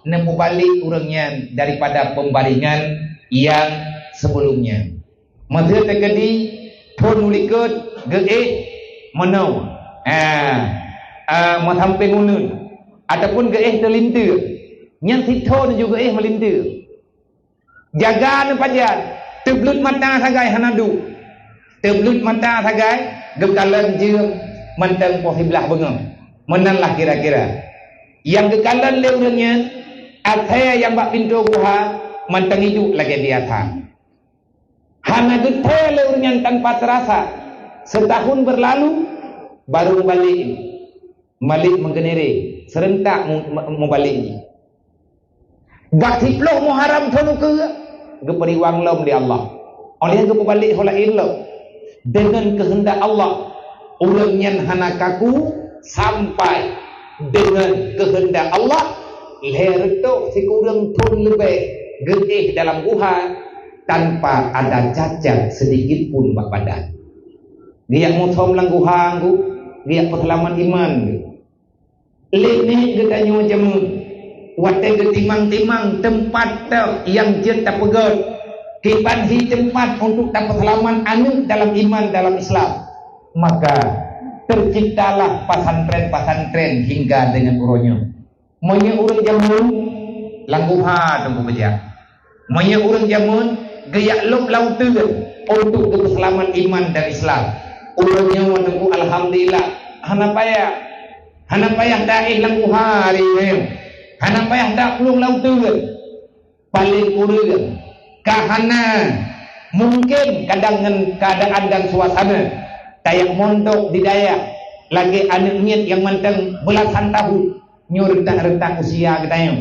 nemu balik orangnya daripada pembalingan yang sebelumnya. Masa terjadi pun ulikut ge'eh menau sampai ngunun ataupun ge'eh terlintir yang sithon juga melintir jaga nepajan teblut mata sagai hanadu teblut mata sagai gekalan jeung mantang posiblah bengeng menanlah kira-kira yang gekalan leurangnya athaya yang bak pintu guha mantang hidup lagi di atas hana getaya leurangnya tanpa terasa setahun berlalu baru balik menggenere serentak mau balik bak 10 Muharram thonu ke geperi wang lom di Allah oleh gepu balik hola illo dengan kehendak Allah urangnya hana kaku sampai dengan kehendak Allah leher tu si kurang pun lebih getih dalam guha tanpa ada cacat sedikit pun bak badan dia mutom lang guha anggu dia perlaman iman lini getanya jamu wate getimang-timang tempat yang dia tak pegat kipan hi tempat untuk dapat halaman anu dalam iman dalam Islam maka terciptalah pasantren-pasantren hingga dengan uronya monya urang jamun langguha tunggu beja monya urang jamun geyak lop lauteun untuk keselamatan iman dan Islam urangnya menunggu alhamdulillah hana payah daih langguha hari ini hana payah dak pulung lauteun paling urang kahana mungkin kadang keadaan dan suasana tayak mondok di dayak lagi anak niat yang manteng belasan tahun nyorentang-rentang usia kita yang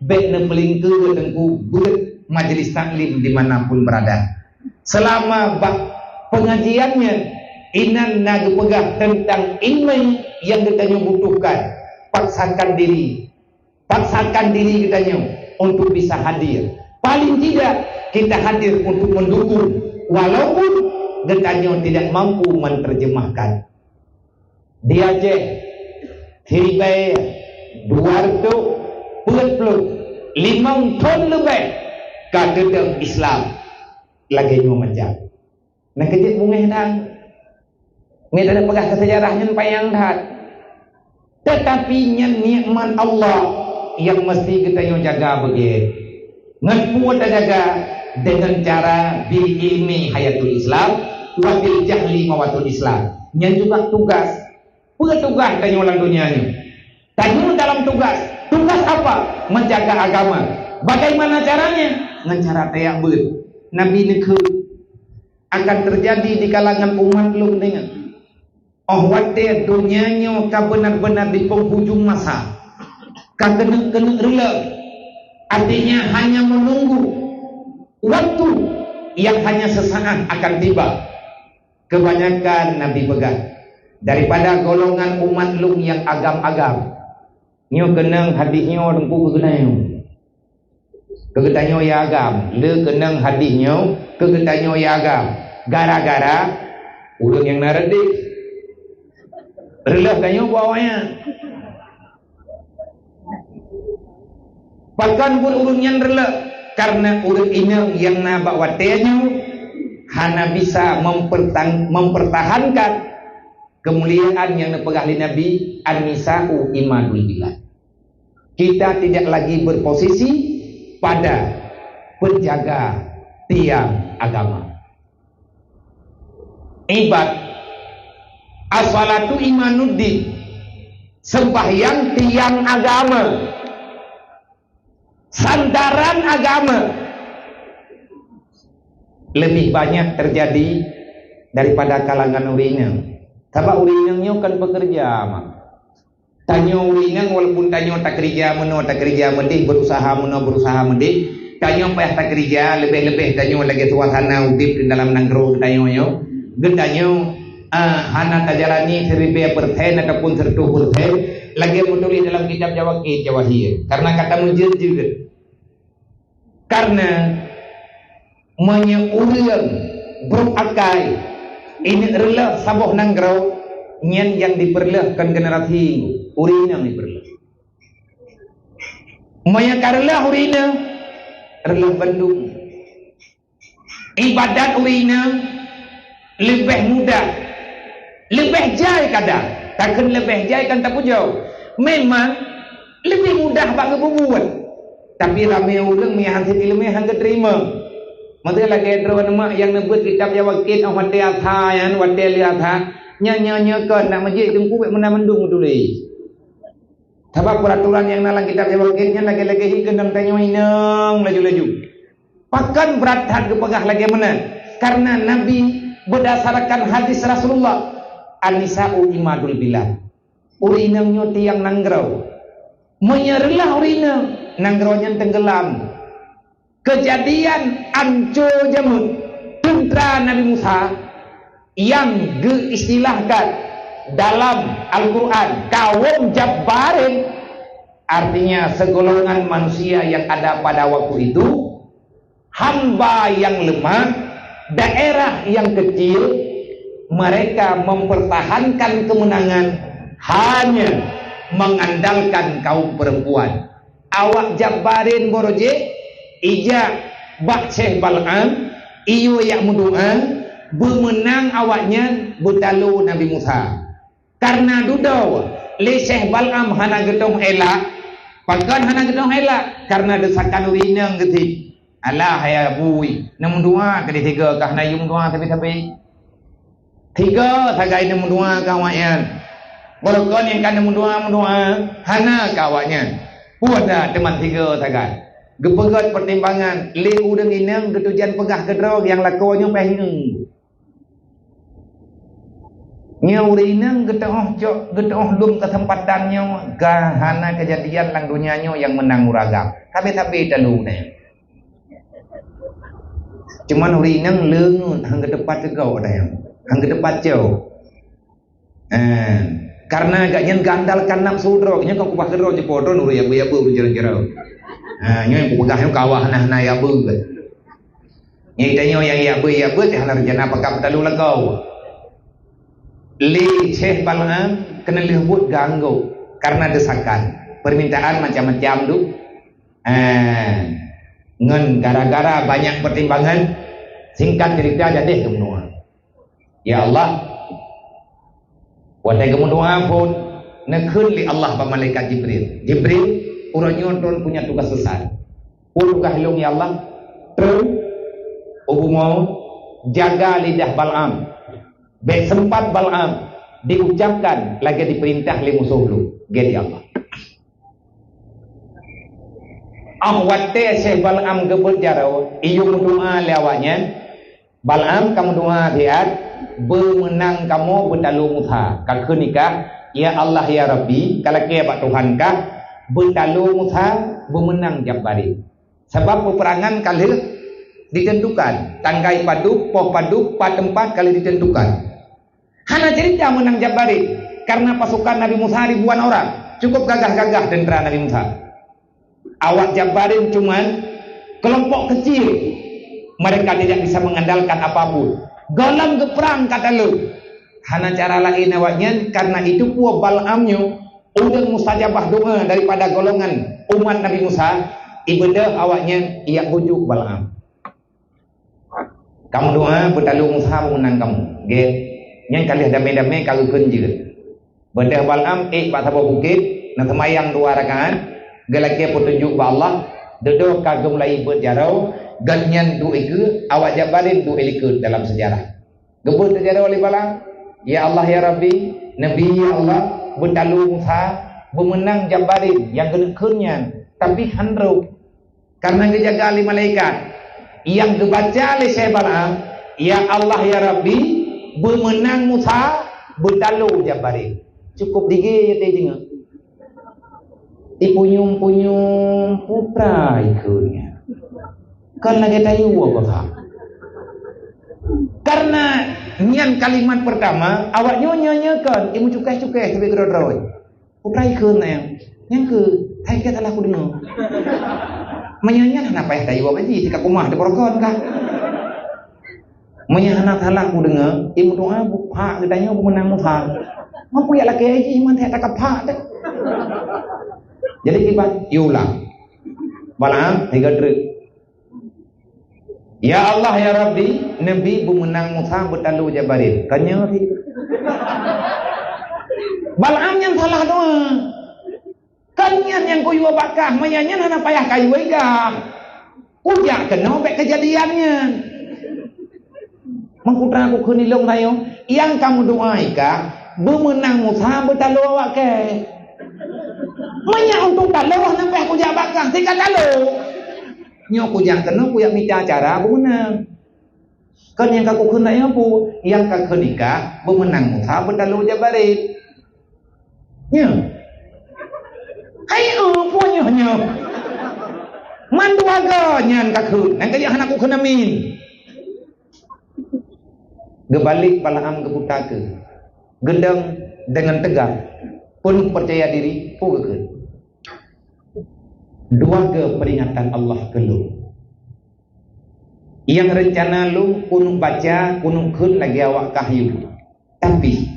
baik nepelingke tengku bulet majelis taklim dimanapun berada selama pengajiannya inan nagu pegah tentang ilmu yang kita butuhkan paksakan diri kita untuk bisa hadir paling tidak kita hadir untuk mendukung walaupun getanya tidak mampu menerjemahkan dia je hiribai 245 ton lebih kadang Islam lagi macam nak kejut bunga dah Ni ada pegah ke sejarahnya payang dah. Tetapi nikmat Allah yang mesti kita yang jaga begitu. Ngan kita jaga dengan cara bil ilmi hayatul Islam wa bil jahli mawatul Islam. Yang juga tugas. Tugas tanya orang dunia ni. Tanya dalam tugas. Tugas apa? Menjaga agama. Bagaimana caranya? Dengan cara tayak ber. Nabi nekhu akan terjadi di kalangan umat belum dengan. Oh wate dunianya ka benar-benar di penghujung masa. Ka kena rela. Artinya hanya menunggu waktu yang hanya sesaat akan tiba. Kebanyakan Nabi pegang daripada golongan umat lung yang agam-agam. Nyo kenang hadisnya orang ku kenang. Kegetanyo ya agam, le kenang hadisnya kegetanyo ya agam. Gara-gara urang yang naredik. Relah kanyo bawanya. Pakan pun urang yang relah karena urang inang yang nabak watenya hana bisa mempertahankan kemuliaan yang dipegah oleh Nabi an-nisa'u imadul bilad. Kita tidak lagi berposisi pada penjaga tiang agama. Ibad as-salatu imanuddin, sembahyang tiang agama, sandaran agama. Lebih banyak terjadi daripada kalangan urinang. Sebab urinangnya kan bekerja mak. Tanya urinang walaupun tanya tak kerja mending berusaha mending. Tanya payah tak kerja lebih-lebih tanya lagi suasana udip di dalam nanggro tanya yo. Gendanya hana tajalani 1000% ataupun 100% lagi menulis dalam kitab Jawahir. Karena kata mujir juga. Karena menyeuriang berukai ini rela saboh nanggrau nyen yang diperlehkan generasi urina diperleh maya karela urina rela Bandung ibadat urina lebih mudah lebih jai kadang takkan lebih jai kan tak pujau memang lebih mudah bagi buat tapi ramai orang yang hasil ilmu yang terima. Maka lagi ada nama yang nebut kitab Jawakit awak dia thayan awak dia lihat nya kan nak masjid tunggu mana mendung tulis. Sebab peraturan yang dalam kitab Jawakitnya lagi-lagi kendang tanya inang laju-laju. Pakan berat hati pegah lagi mana? Karena Nabi berdasarkan hadis Rasulullah an-nisa'u imadul bilad. Urinangnya tiang nanggrau. Menyerlah urinang nanggraunya tenggelam. Kejadian anco jamun tentera Nabi Musa yang diistilahkan dalam Al-Quran kaum Jabbarin, artinya segolongan manusia yang ada pada waktu itu, hamba yang lemah, daerah yang kecil, mereka mempertahankan kemenangan hanya mengandalkan kaum perempuan. Awak Jabbarin boroje ija bak Syekh Bal'am iyo yak mudu'a bermenang awaknya butalu Nabi Musa karena dudau le Syekh Bal'am hana getong elak pakan hana getong elak karena desakan winang geti alah ya bui namun dua kali tiga kah na yung dua tapi tiga sagai namun dua kawaknya bolokon yang kan namun dua hana kawaknya puada teman tiga sagai gepegat pertimbangan le udang inang ketujuan pegah kedrog yang lakonya pahinung nya urinang getah lum kesempatannya gahana kejadian lang dunianya yang menang uragam tapi dalu ne cuman urinang leungut hang kedepat tegau dah hang kedepat jauh karena agaknya gandalkan nafsu drog nya kau kupah kedrog je podon uri ya bu jerang-jerang nyoy pegah kawah nah ya bu nyai tanyo yang ya bu teh halar jana pakap dalu lagau li Syekh Bal'am kena lembut ganggu karena desakan permintaan macam-macam tu ngan gara-gara banyak pertimbangan singkat cerita jadi kemenua ya Allah Wadai kamu doa pun nakun li Allah ba malaikat Jibril. Jibril urangnya don punya tugas besar. Tugas hilung ya Allah. Terus ubu mau jaga lidah Bal'am. Baik sempat Bal'am diucapkan lagi diperintah li musuh lu. Gedi Allah. Awate Syekh Bal'am gebut jarau iyu doa lewatnya. Bal'am kamu doa diat bermenang kamu berdalu Musa. Kalau nikah ya Allah ya Rabbi kalau ke Pak Tuhan kah berdalu Musa bermenang Jabbari. Sebab peperangan kali ditentukan tanggai paduk, poh paduk, tempat kali ditentukan. Hana cerita menang Jabbari karena pasukan Nabi Musa ribuan orang. Cukup gagah-gagah tentera Nabi Musa. Awak Jabbarin cuman kelompok kecil. Mereka tidak bisa mengandalkan apapun. Golang geperang kata lu. Hana cara lain awaknya karena itu puak Bal'amnya udah mustajabah doa daripada golongan umat Nabi Musa. Ibadah awaknya ia bujuk Bal'am. Kamu doa berdalu Musa menang kamu. Ge, yang kali damai-damai kalau kenjir. Bedah Bal'am pak sabah bukit nak semayang 2 rakaat. Galaki petunjuk ba Allah. Dedo kagum lai berjarau. Ganyan du iku awak Jabbarin du ikut dalam sejarah. Gebut sejarah oleh Bal'am. Ya Allah ya Rabbi, Nabi ya Allah berdalu Musa bermenang Jabbarin yang geneknya. Tapi handro karena ngejaga ali malaikat yang dibaca oleh Syekh Bal'am, ya Allah ya Rabbi bermenang Musa berdalu Jabbarin. Cukup dige ya tengok. Ipunyung-punyung putra ikutnya. Kan lagi tayu apa? Karena nyan kalimat pertama awak nyanyikan imu cukai-cukai sampai gerodroy. Putra ikut yang ke hai kita lah aku dengar. Menyanyian apa ya tayu apa sih tika kumah di porokon kah? Menyanyian salah aku dengar imu doa buka ditanya aku menang Musa. Mampu ya laki aja iman tak kapak deh. Jadi kibat iulang. Bal'am tiga druk. Ya Allah ya Rabbi, Nabi bermenang Musa berdalu Jabbarin. Kanya sih. Bal'am yang salah doa. Kanyan yang kuyu bakah, menyanyian hana payah kayu ega. Ujak kena baik kejadiannya. Mengkutra aku kenilung tayo, yang kamu doai kah bermenang Musa berdalu awak ke. Menyak untuk dalu sampai aku jak bakah, tika dalu. Nyok kujang kena kuyak minta cara bermenang. Kan yang kaku kena yang pu, yang kaku nikah bermenang Musa berdalu Jabbarin. Nya. Hai punya nya. Mandu aga nyan kaku, nang kaya anak aku kena min. Gebalik Bal'am ke putaka. Gendang dengan tegar, penuh percaya diri, ke. Dua ke peringatan Allah ke lu. Yang rencana lu kunuk baca, kunuk kun lagi awak kahyu. Tapi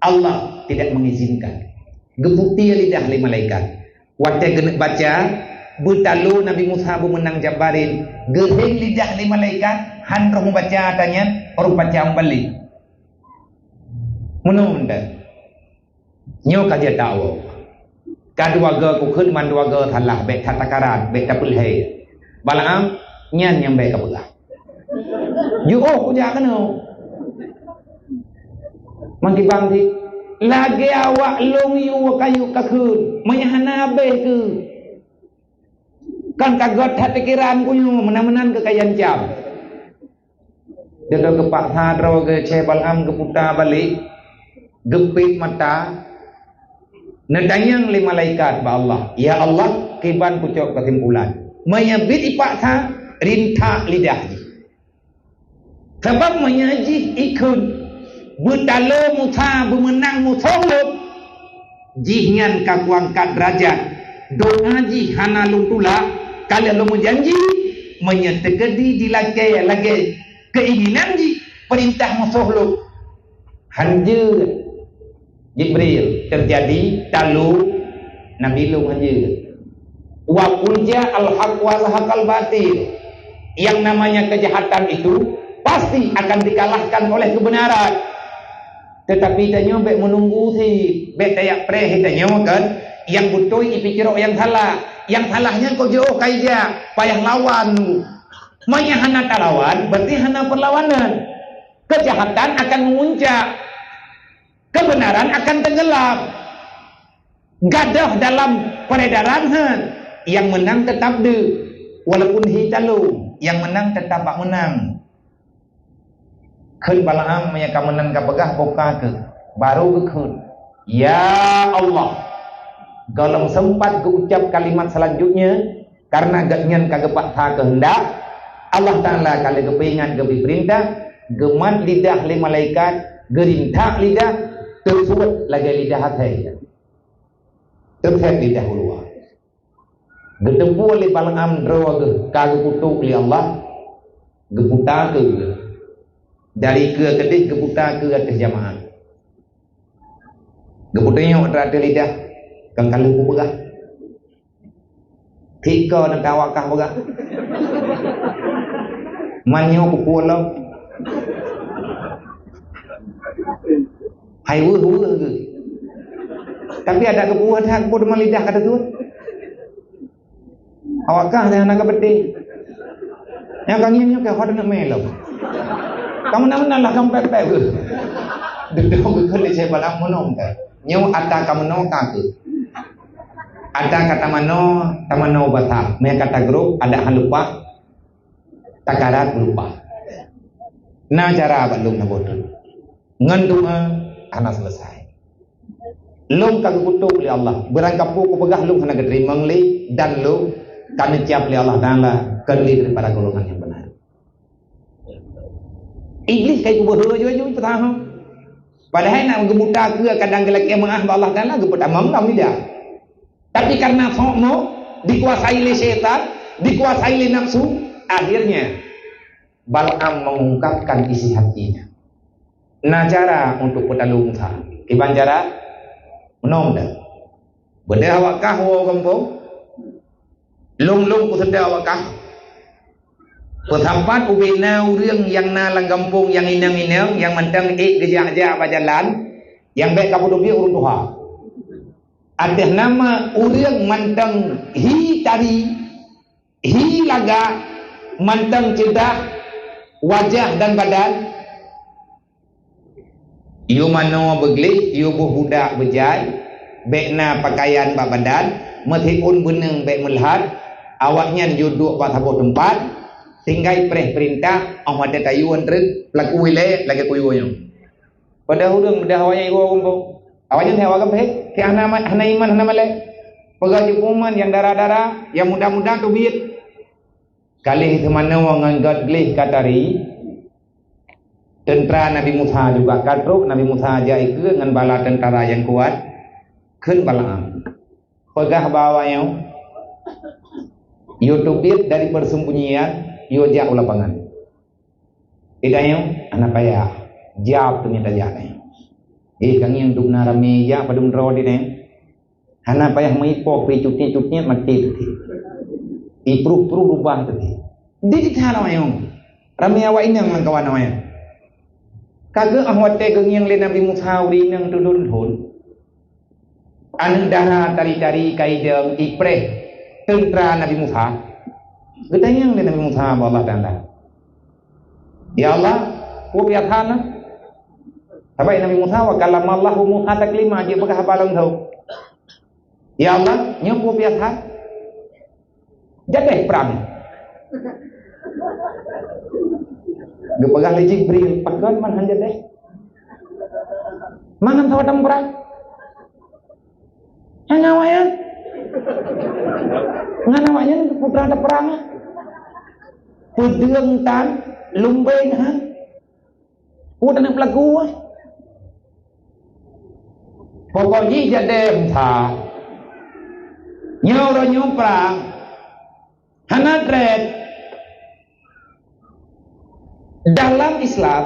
Allah tidak mengizinkan. Geputi lidah li malaikat. Waktu genek baca, butalu Nabi Musa menang Jabbarin. Geheng lidah li malaikat, handroh membaca tanya, orang baca balik. Menunda. Nyo kaja tahu. Kadua ga ku khun man dua ga thalah bek tatakaran bek tapul hai. Bal'am nyan yang bek kapula. Yu oh ku ja kanu. Mangki bang di lagi awak long yu kayu ka khun. Menyahana beh ke. Kan kagot hat pikiran ku yu menan-menan ke kayan jam. Dedo ke pak hadro ke Syekh Bal'am ke putar balik. Gepit mata. Nedayang li malaikat ba Allah. Ya Allah, kiban pucuk kesimpulan. Menyabit ipaksa rintak lidah. Sebab menyaji ikut berdalu Musa bermenang Musa jihnyan kaku angkat derajat. Doa ji hana luntula kalau lu menjanji menyetegedi dilage lagi keinginan ji perintah Musa lu. Hanjur Jibril terjadi talu Nabi lu hadir. Wa kulja al-haq wa zahaqal batil. Yang namanya kejahatan itu pasti akan dikalahkan oleh kebenaran. Tetapi tanyo bek menunggu si bek tayak preh tanyo kan yang betul dipikir yang salah. Yang salahnya kau jauh kaija payah lawan. Manya hana lawan berarti hana perlawanan. Kejahatan akan memuncak. Kebenaran akan tenggelam. Gadah dalam peredaran yang menang tetap de walaupun hitalu yang menang tetap tak menang. Kun Balaam menyaka menang ka pegah boka ke baru gekun. Ya Allah, kalau sempat keucap kalimat selanjutnya karena gatnyan kagepak tha kehendak Allah Ta'ala kali kepingan gebi perintah gemat lidah le malaikat gerintak lidah tersuat lagi lidah hati terfet lidah ulua getempu oleh Balaam draw ke kageputuk li Allah geputa ke dari ke kedih geputa ke atas jamaah geputanya ada lidah kang kalau ku begah tika nak awakah begah manyo ku pulau hai wu ke tapi ada kebuat hak pun lidah kata tu awakah dah nak beding yang kanginnya ke hod nak melo kamu nama lah kamu pepek ke duduk ke kali saya Balaam menong ke nyaw ada kamu menong ke ada kata tamano batak me kata grup ada halupa takarat lupa na cara balung na bodoh ngandunga anak selesai lung kagukutuk li Allah berangkapu ku pegah lung hana gedri mengli dan lung kami tiap li Allah Ta'ala keli daripada golongan yang benar iblis kai bodoh jo pertama padahal nak gebuta ke kadang gelak emang Allah Ta'ala gebuta mamam tidak tapi karena sokmo dikuasai oleh setan dikuasai oleh nafsu akhirnya Balaam mengungkapkan isi hatinya nah cara untuk pedalung sa iban cara menong dah benda awakah wo kampung lung ku sedar awakah Pertampat ubina urang yang nalang kampung yang inang-inang yang mentang gejak-gejak jalan yang baik kamu dubi urun Tuhan. Ada nama urang mentang hi tari hi laga mentang cedah wajah dan badan. Iyo mano begli, iyo budak bejai, bekna pakaian bak badan, methipun beneng bek melihat, awaknya duduk pada sebuah tempat. Tinggai perintah Allah ada tayuan reg pelaku wilayah lagi kuyunya pada hudung dah awaknya ibu kumpul awaknya saya awak baik ke hana iman hana malek pegawai kuman yang darah-darah yang muda-muda tu biit kali itu mana wangan godlih katari tentara Nabi Musa juga katruk Nabi Musa aja itu dengan bala tentara yang kuat kun Balaam pegah bawanya YouTube dari persembunyian yo jak lapangan. Idayong anak payah jawab ternyata jane. Kang yang duk na rame ya padum ro di ne. Hana payah maipo pe cutnya mati tu. Ipru rubah tu. Di thana mayong. Rame awak inang man kawan awak. Kagak ahwat te geng yang le Nabi Musa uri nang tudun thun. Anu dara tari-tari kaideng ipreh tentara Nabi Musa. Getanya yang Nabi Musa Allah Ta'ala ya Allah ku biathana sabai Nabi Musa wa kalamallahu Musa taklima dia pegah balang tau ya Allah nyo ku biatha jadeh perang ge pegah le Jibril pagan man han jadeh mangan sawadam perang ngawaya nganawanya putra ada perang pedeng tan lumbeng ha udah nak pelaku pokoknya jadi entah nyawa perang hanadret dalam Islam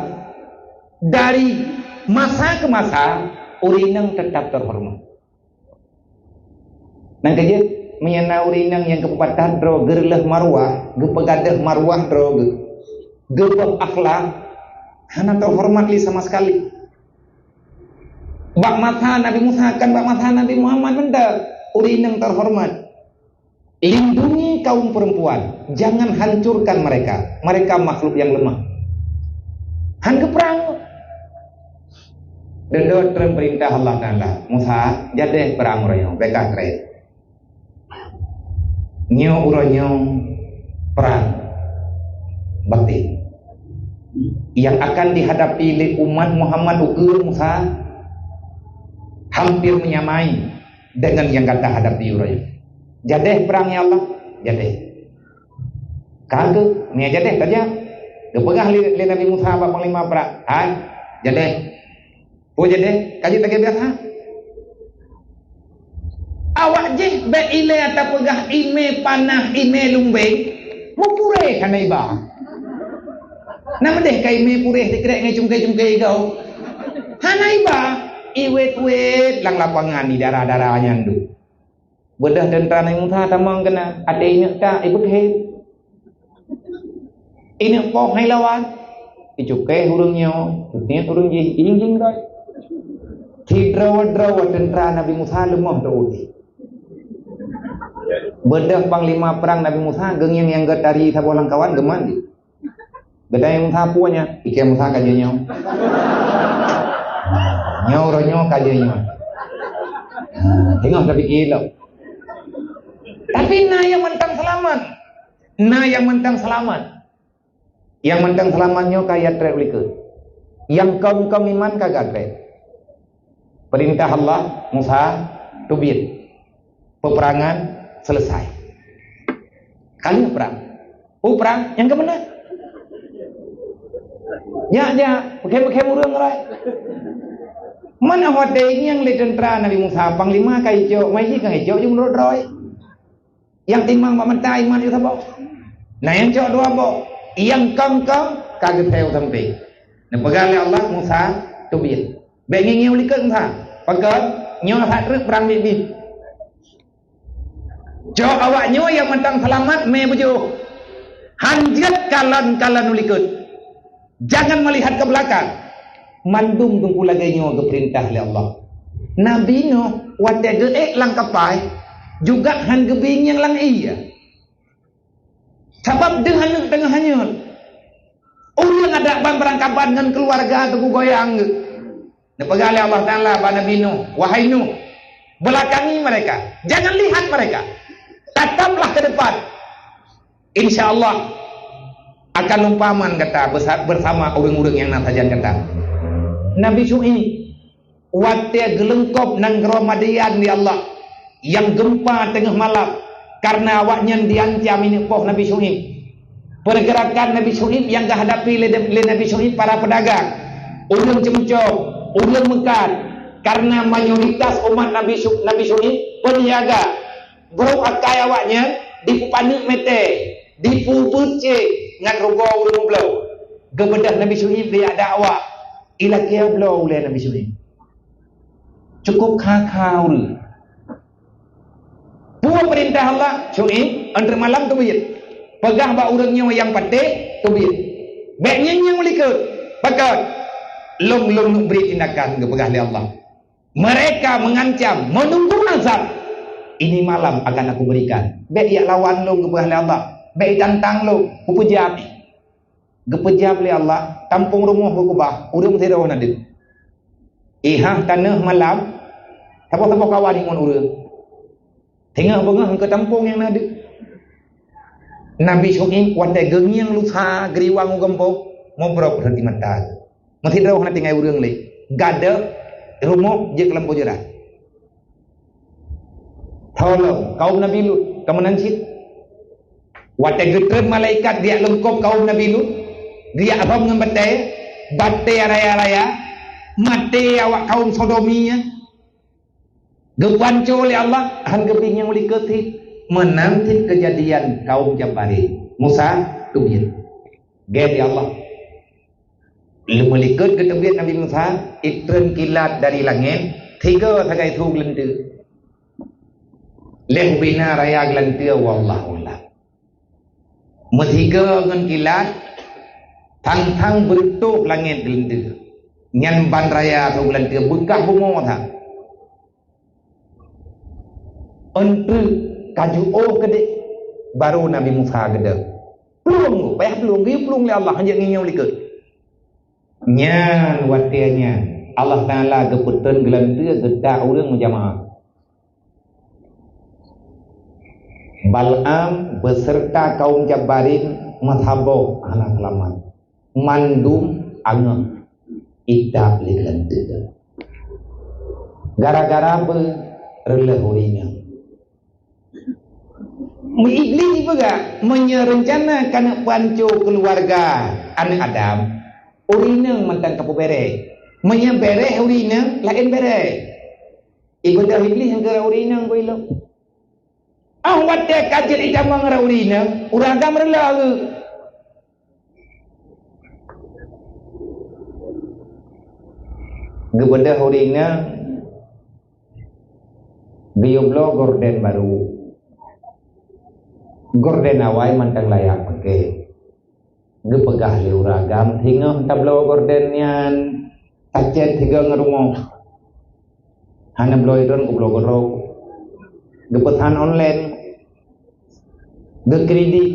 dari masa ke masa urinang tetap terhormat nang kerja menyana urinang yang kepatah dro gerlah marwah gepegadah marwah dro gebab akhlak hana terhormat li sama sekali Bak mata Nabi Musa kan bak mata Nabi Muhammad benda urinang terhormat. Lindungi kaum perempuan, jangan hancurkan mereka. Mereka makhluk yang lemah. Han ke perang. Dendot perintah Allah Taala. Musa jadi perang royo, beka kret. Nyo uronyo perang bakti. Yang akan dihadapi oleh umat Muhammad ukur Musa hampir menyamai dengan yang kata hadapi uroyo. Jadi perangnya Allah, jadi. Kagak, ni jadi saja. Depegah li Nabi Musa apa panglima perang. Jadi. Po jadi, kaji tak biasa. Awak je be ile atau pegah ime panah ime lumbeng, mu pure kana iba. Nama deh kai ime pure dikrek ngai cungkai kau. Hana iba, iwet lang lapangan di darah-darahnya ndu. Bedah tentera Nabi Musa tamang kena ada ini tak ibu he ini pok hai lawan icukai hurungnya ini hurung je jing doi tidra tentera Nabi Musa lemah tu bedah panglima perang Nabi Musa geng yang dari sabolang kawan geman di bedah yang Musa puanya ikan Musa kajanya nyaw kajanya tengok tapi kilo. Tapi yang mentang selamat. Yang mentang selamat. Yang mentang selamatnya kaya trek uliku. Yang kaum iman kagak trek. Perintah Allah Musa tubir. Peperangan selesai. Kali perang. Perang yang ke mana? Ya, pakai murung rai. Mana hodai yang le tentera Nabi Musa panglima kai jo, mai kai jo jung rod roi. Yang timang meminta iman itu apa? Nah yang cok dua apa? Yang kang kaget theo sampai. Nah pegang Allah Musa tubir. Bengi ngeu liket Musa. Pegang nyo hat rek perang bibi. Cok awaknya yang mentang selamat me bujo. Hanjat kalan ulikut. Jangan melihat ke belakang. Mandum tunggu lagi nyo ke perintah oleh Allah. Nabi nyo wate geek langkapai. Juga han gebing yang lang iya. Sebab dengan tengah hanyut. Orang ada berangkapan dengan keluarga tu goyang. Dipegali Allah Taala pada Nabi Nuh, wahai Nuh, belakangi mereka. Jangan lihat mereka. Tataplah ke depan. Insya-Allah akan umpaman kata bersama orang-orang yang natajan kata. Nabi Syuaib wate gelengkop nang Madian di Allah. Yang gempa tengah malam karena awaknya diancam ini poh Nabi Syuaib. Pergerakan Nabi Syuaib yang dihadapi oleh Nabi Syuaib para pedagang, ulun cemcok, ulun mekat karena mayoritas umat Nabi Syuaib peniaga. Bro akai awaknya dipanik mete, dipupuce ngan rogo ulun blau. Gebedah Nabi Syuaib dia dakwah ila kia blau oleh Nabi Syuaib. Cukup kakau. Dua perintah Allah Syuaib antara malam tu buyut. Pegah ba urangnya yang patik tu buyut. Baiknya yang melikut. Pakat long beri tindakan ke pegah oleh Allah. Mereka mengancam menunggu azab. Ini malam akan aku berikan. Baik ia lawan long ke pegah oleh Allah. Baik tantang long pupujab. Gepejab oleh Allah tampung rumah berkubah. Urang tidak nak ada. Ihah tanah malam. Siapa-siapa kawan dengan urang. Tengah bengah ke tampung yang ada. Nabi Syuaib wadai gengiang lusa geriwang gempo ngobrol berhenti mata. Masih dah nak tinggal urang le. Gada rumah je kelam bojeran. Tolong kaum Nabi Lut kemenan sit. Wadai getren malaikat dia lengkap kaum Nabi Lut. Dia apa mengembatai batai raya-raya mati awak kaum Sodomia. Gepanco oleh Allah han gebing yang liketi menanti kejadian kaum Jabari Musa tubir gede Allah melikat ke tubir Nabi Musa itren kilat dari langit tiga sagai tu gelentu leh bina raya gelentu wallahu a'lam metiga ngan kilat tang-tang bertuk langit gelentu nyan ban raya tu bulan 3 bekah bungo tha ontu kaju kedik baru Nabi Musa gede pelung payah pelung le Allah hanya nginyau likut nyan watianya Allah Taala gepeteun gelantir gedak urang menjamaah Bal'am beserta kaum Jabarin mazhaboh anak kelamat mandum angam idak gelantir gara-gara apa rela hurinya Iblis juga menyerencanakan pancu keluarga anak Adam urina mentang kapu bere menyebere urina lain bere ibadah iblis yang kira urina ko ilo awat dia kajet ida mengira urina uraga merela ke gebedah urina bioblo gorden baru gorden awai mantang layak pakai gepegah liuragam hingga tablo gorden yan acet tiga ngerungo hana bloy don ku blog ro gepetan online ge kredit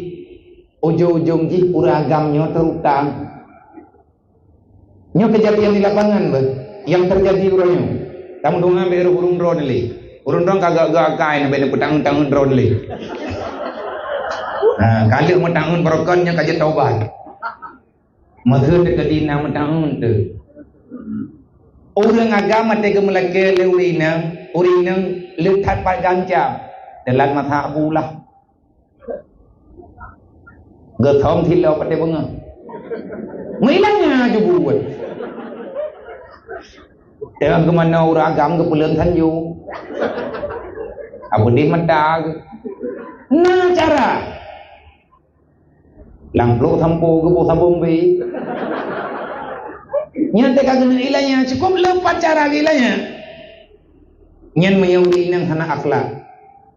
ujung-ujung ji uragamnya terutang nyo kejadian di lapangan be yang terjadi urangnya kamu dong ambil urung drone li urung drone kagak gagai na bene petang-tang drone li nah kali metang berokonnya kaje taubat mahir dekat dina metang tu orang agama tega melake le urina letat pat ganja dalam mata abulah gethom thilau pate bunga ngilangnya ju buat dengan kemana orang agama ke pulang tanju abu di mata nah cara langplok sampo ke bawah sabung bi nyante kagak ilahnya cukup lepas cara ilahnya nyan menyurinang hana akhlak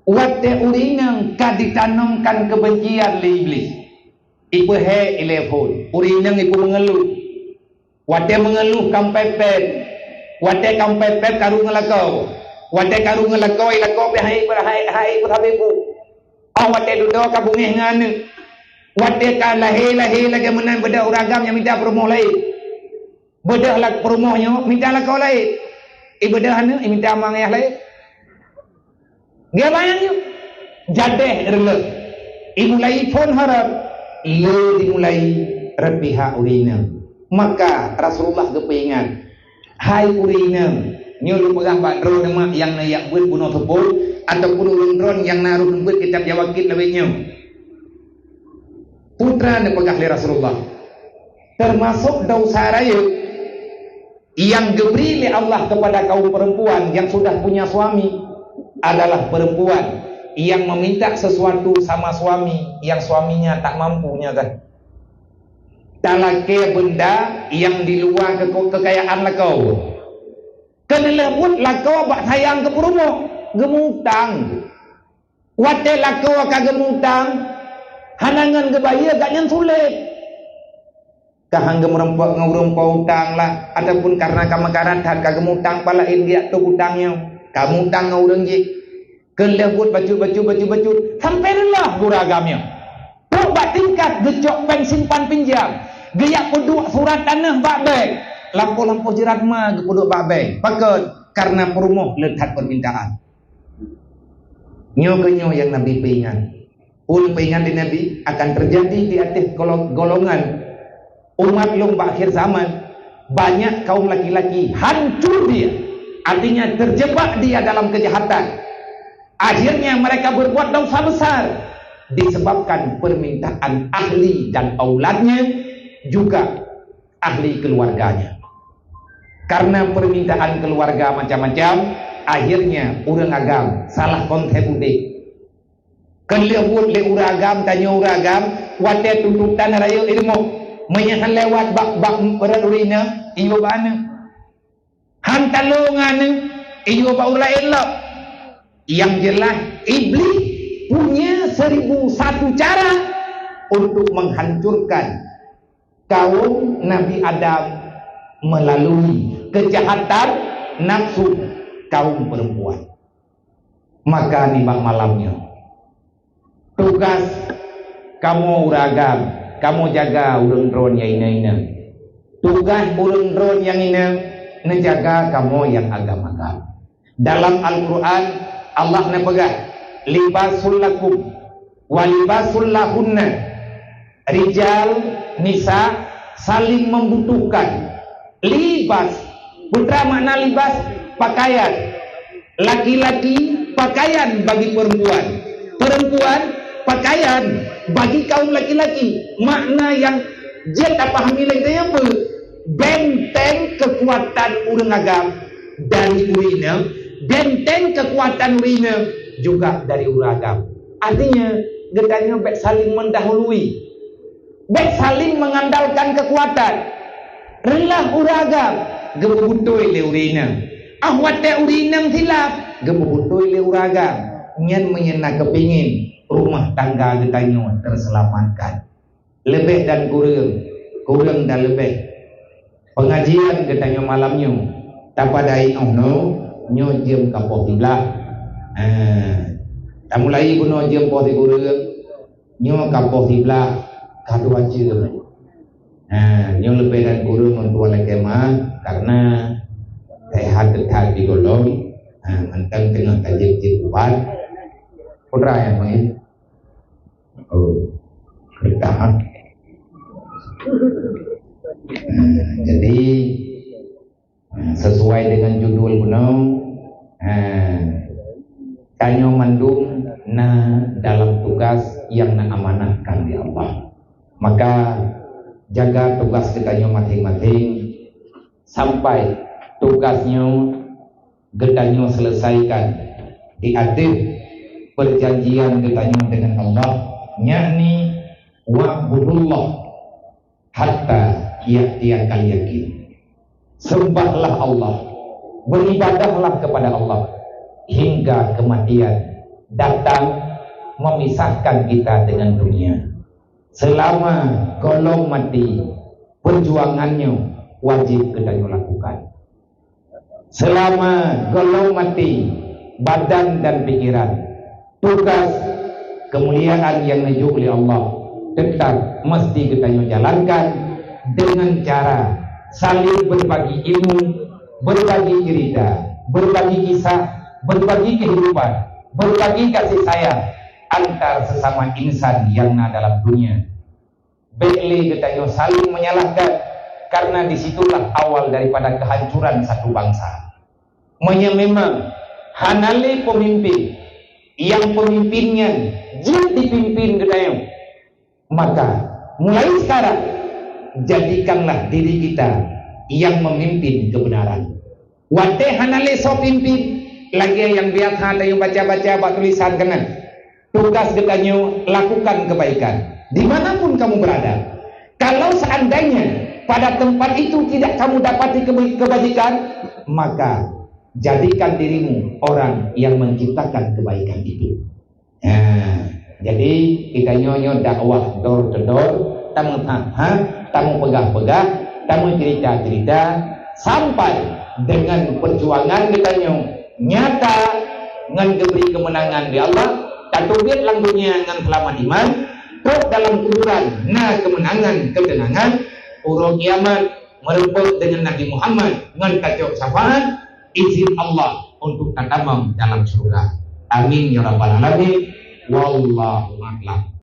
wate urinang kaditanamkan kebencian le iblis ipu he ilefon urinang ipu mengeluh wate mengeluh kampepet wate kampepet karu ngelakau wate karu ngelakau ilakau pe hai puthabebu awate dudo kabungeh ngane wate ka lahe lagi menan beda uragam yang minta promo lain bedah lah promonya minta lah kau lain ibadah hana minta amang yang lain dia bayangnya jadeh rela imulai phone harap le dimulai repihak urina maka Rasulullah kepingan hai urina nyuruh pegang pak drone mak yang nayak buat bunuh tepul ataupun urun drone yang naruh buat kitab jawakit lebihnya putra yang pegang Rasulullah termasuk dosa raya yang diberi oleh Allah kepada kaum perempuan yang sudah punya suami adalah perempuan yang meminta sesuatu sama suami yang suaminya tak mampunya kan talake benda yang di luar kekayaan lah kau kena lebut lah kau bak sayang ke perumo gemutang wate lah kau akan gemutang hanangan gebaya gak nyen sulit kahang gemrempok ngurempok utang lah ataupun karena kamakaran dan kagem utang palain dia tu utangnya kamu utang ngurang ji kelebut baju sampai lah buragamnya buat tingkat gecok bank simpan pinjam geyak peduk surat tanah bak bank lampu jerat mah peduk bak bank pakai karena perumuh letak permintaan nyo yang Nabi peingan peingan di Nabi akan terjadi di atas golongan umat lomba akhir zaman banyak kaum laki-laki hancur dia artinya terjebak dia dalam kejahatan akhirnya mereka berbuat dosa besar disebabkan permintaan ahli dan auladnya juga ahli keluarganya karena permintaan keluarga macam-macam akhirnya orang agam salah konsep udik kelebut le uragam tanya uragam wate tuntutan raya ilmu menyahan lewat bak berurina iyo bana hantalungan iyo bau lain lah yang jelas iblis punya 1001 cara untuk menghancurkan kaum Nabi Adam melalui kejahatan nafsu kaum perempuan. Maka di malamnya tugas kamu uragam, kamu jaga urang drone yang ina. Tugas urang drone yang ina menjaga kamu yang agama-agama. Dalam Al-Quran Allah nepegah libasul lakum wa libasul lahunna. Rijal, nisa saling membutuhkan. Libas, putra makna libas pakaian. Laki-laki pakaian bagi perempuan. Perempuan pakaian bagi kaum laki-laki. Makna yang dia tak pahami lagi apa? Benteng kekuatan urang agam dari urina, benteng kekuatan urina juga dari urang agam. Artinya getanya baik saling mendahului, baik saling mengandalkan kekuatan. Relah urang agam gebutoi le urina. Ahwate urina silap gebutoi le urang agam. Nyen menyena kepingin rumah tangga getanya terselamatkan. Lebih dan kurang dan lebih. Pengajian getanya malamnya tak padai no nyo jem kapoh tiblah. Tak mulai guna jem poh ti kurang nyo kapoh tiblah kadu aja. Nyo lebih dan kurang untuk lekema karena sehat dekat di golong mentang tengah kajian kuat. Putra yang main. Bertahan. Jadi sesuai dengan judul gunung kanyo mandung dalam tugas yang amanahkan di Allah. Maka jaga tugas kita masing-masing sampai tugasnya kita selesaikan di akhir perjanjian kita dengan Allah, yakni wa'budullah hatta ya'tiyakal yakin. Sembahlah Allah, beribadahlah kepada Allah hingga kematian datang memisahkan kita dengan dunia. Selama golong mati, perjuangannya wajib kita lakukan. Selama golong mati, badan dan pikiran, tugas kemuliaan yang dituju oleh Allah tetap mesti kita jalankan dengan cara saling berbagi ilmu, berbagi cerita, berbagi kisah, berbagi kehidupan, berbagi kasih sayang antar sesama insan yang ada dalam dunia. Baiklah kita saling menyalahkan karena disitulah awal daripada kehancuran satu bangsa. Memang hanale pemimpin yang pemimpinnya jin dipimpin kita, maka mulai sekarang jadikanlah diri kita yang memimpin kebenaran. Wate hanale so pimpin lagi yang biasa ada yang baca-baca bak tulisan kena. Tugas getanya lakukan kebaikan dimanapun kamu berada. Kalau seandainya pada tempat itu tidak kamu dapati kebajikan, maka jadikan dirimu orang yang menciptakan kebaikan itu. Jadi kita nyonyo dakwah door to door, tamu tamu pegah-pegah, tamu cerita-cerita sampai dengan perjuangan kita nyata ngan diberi kemenangan di Allah, tak tubit lang dunia ngan selamat iman, terus dalam kuburan nah kemenangan ketenangan, urung kiamat meremput dengan Nabi Muhammad ngan kacau syafaat, izin Allah untuk tatamam dalam surga. Amin ya rabbal alamin. Wallahu a'lam.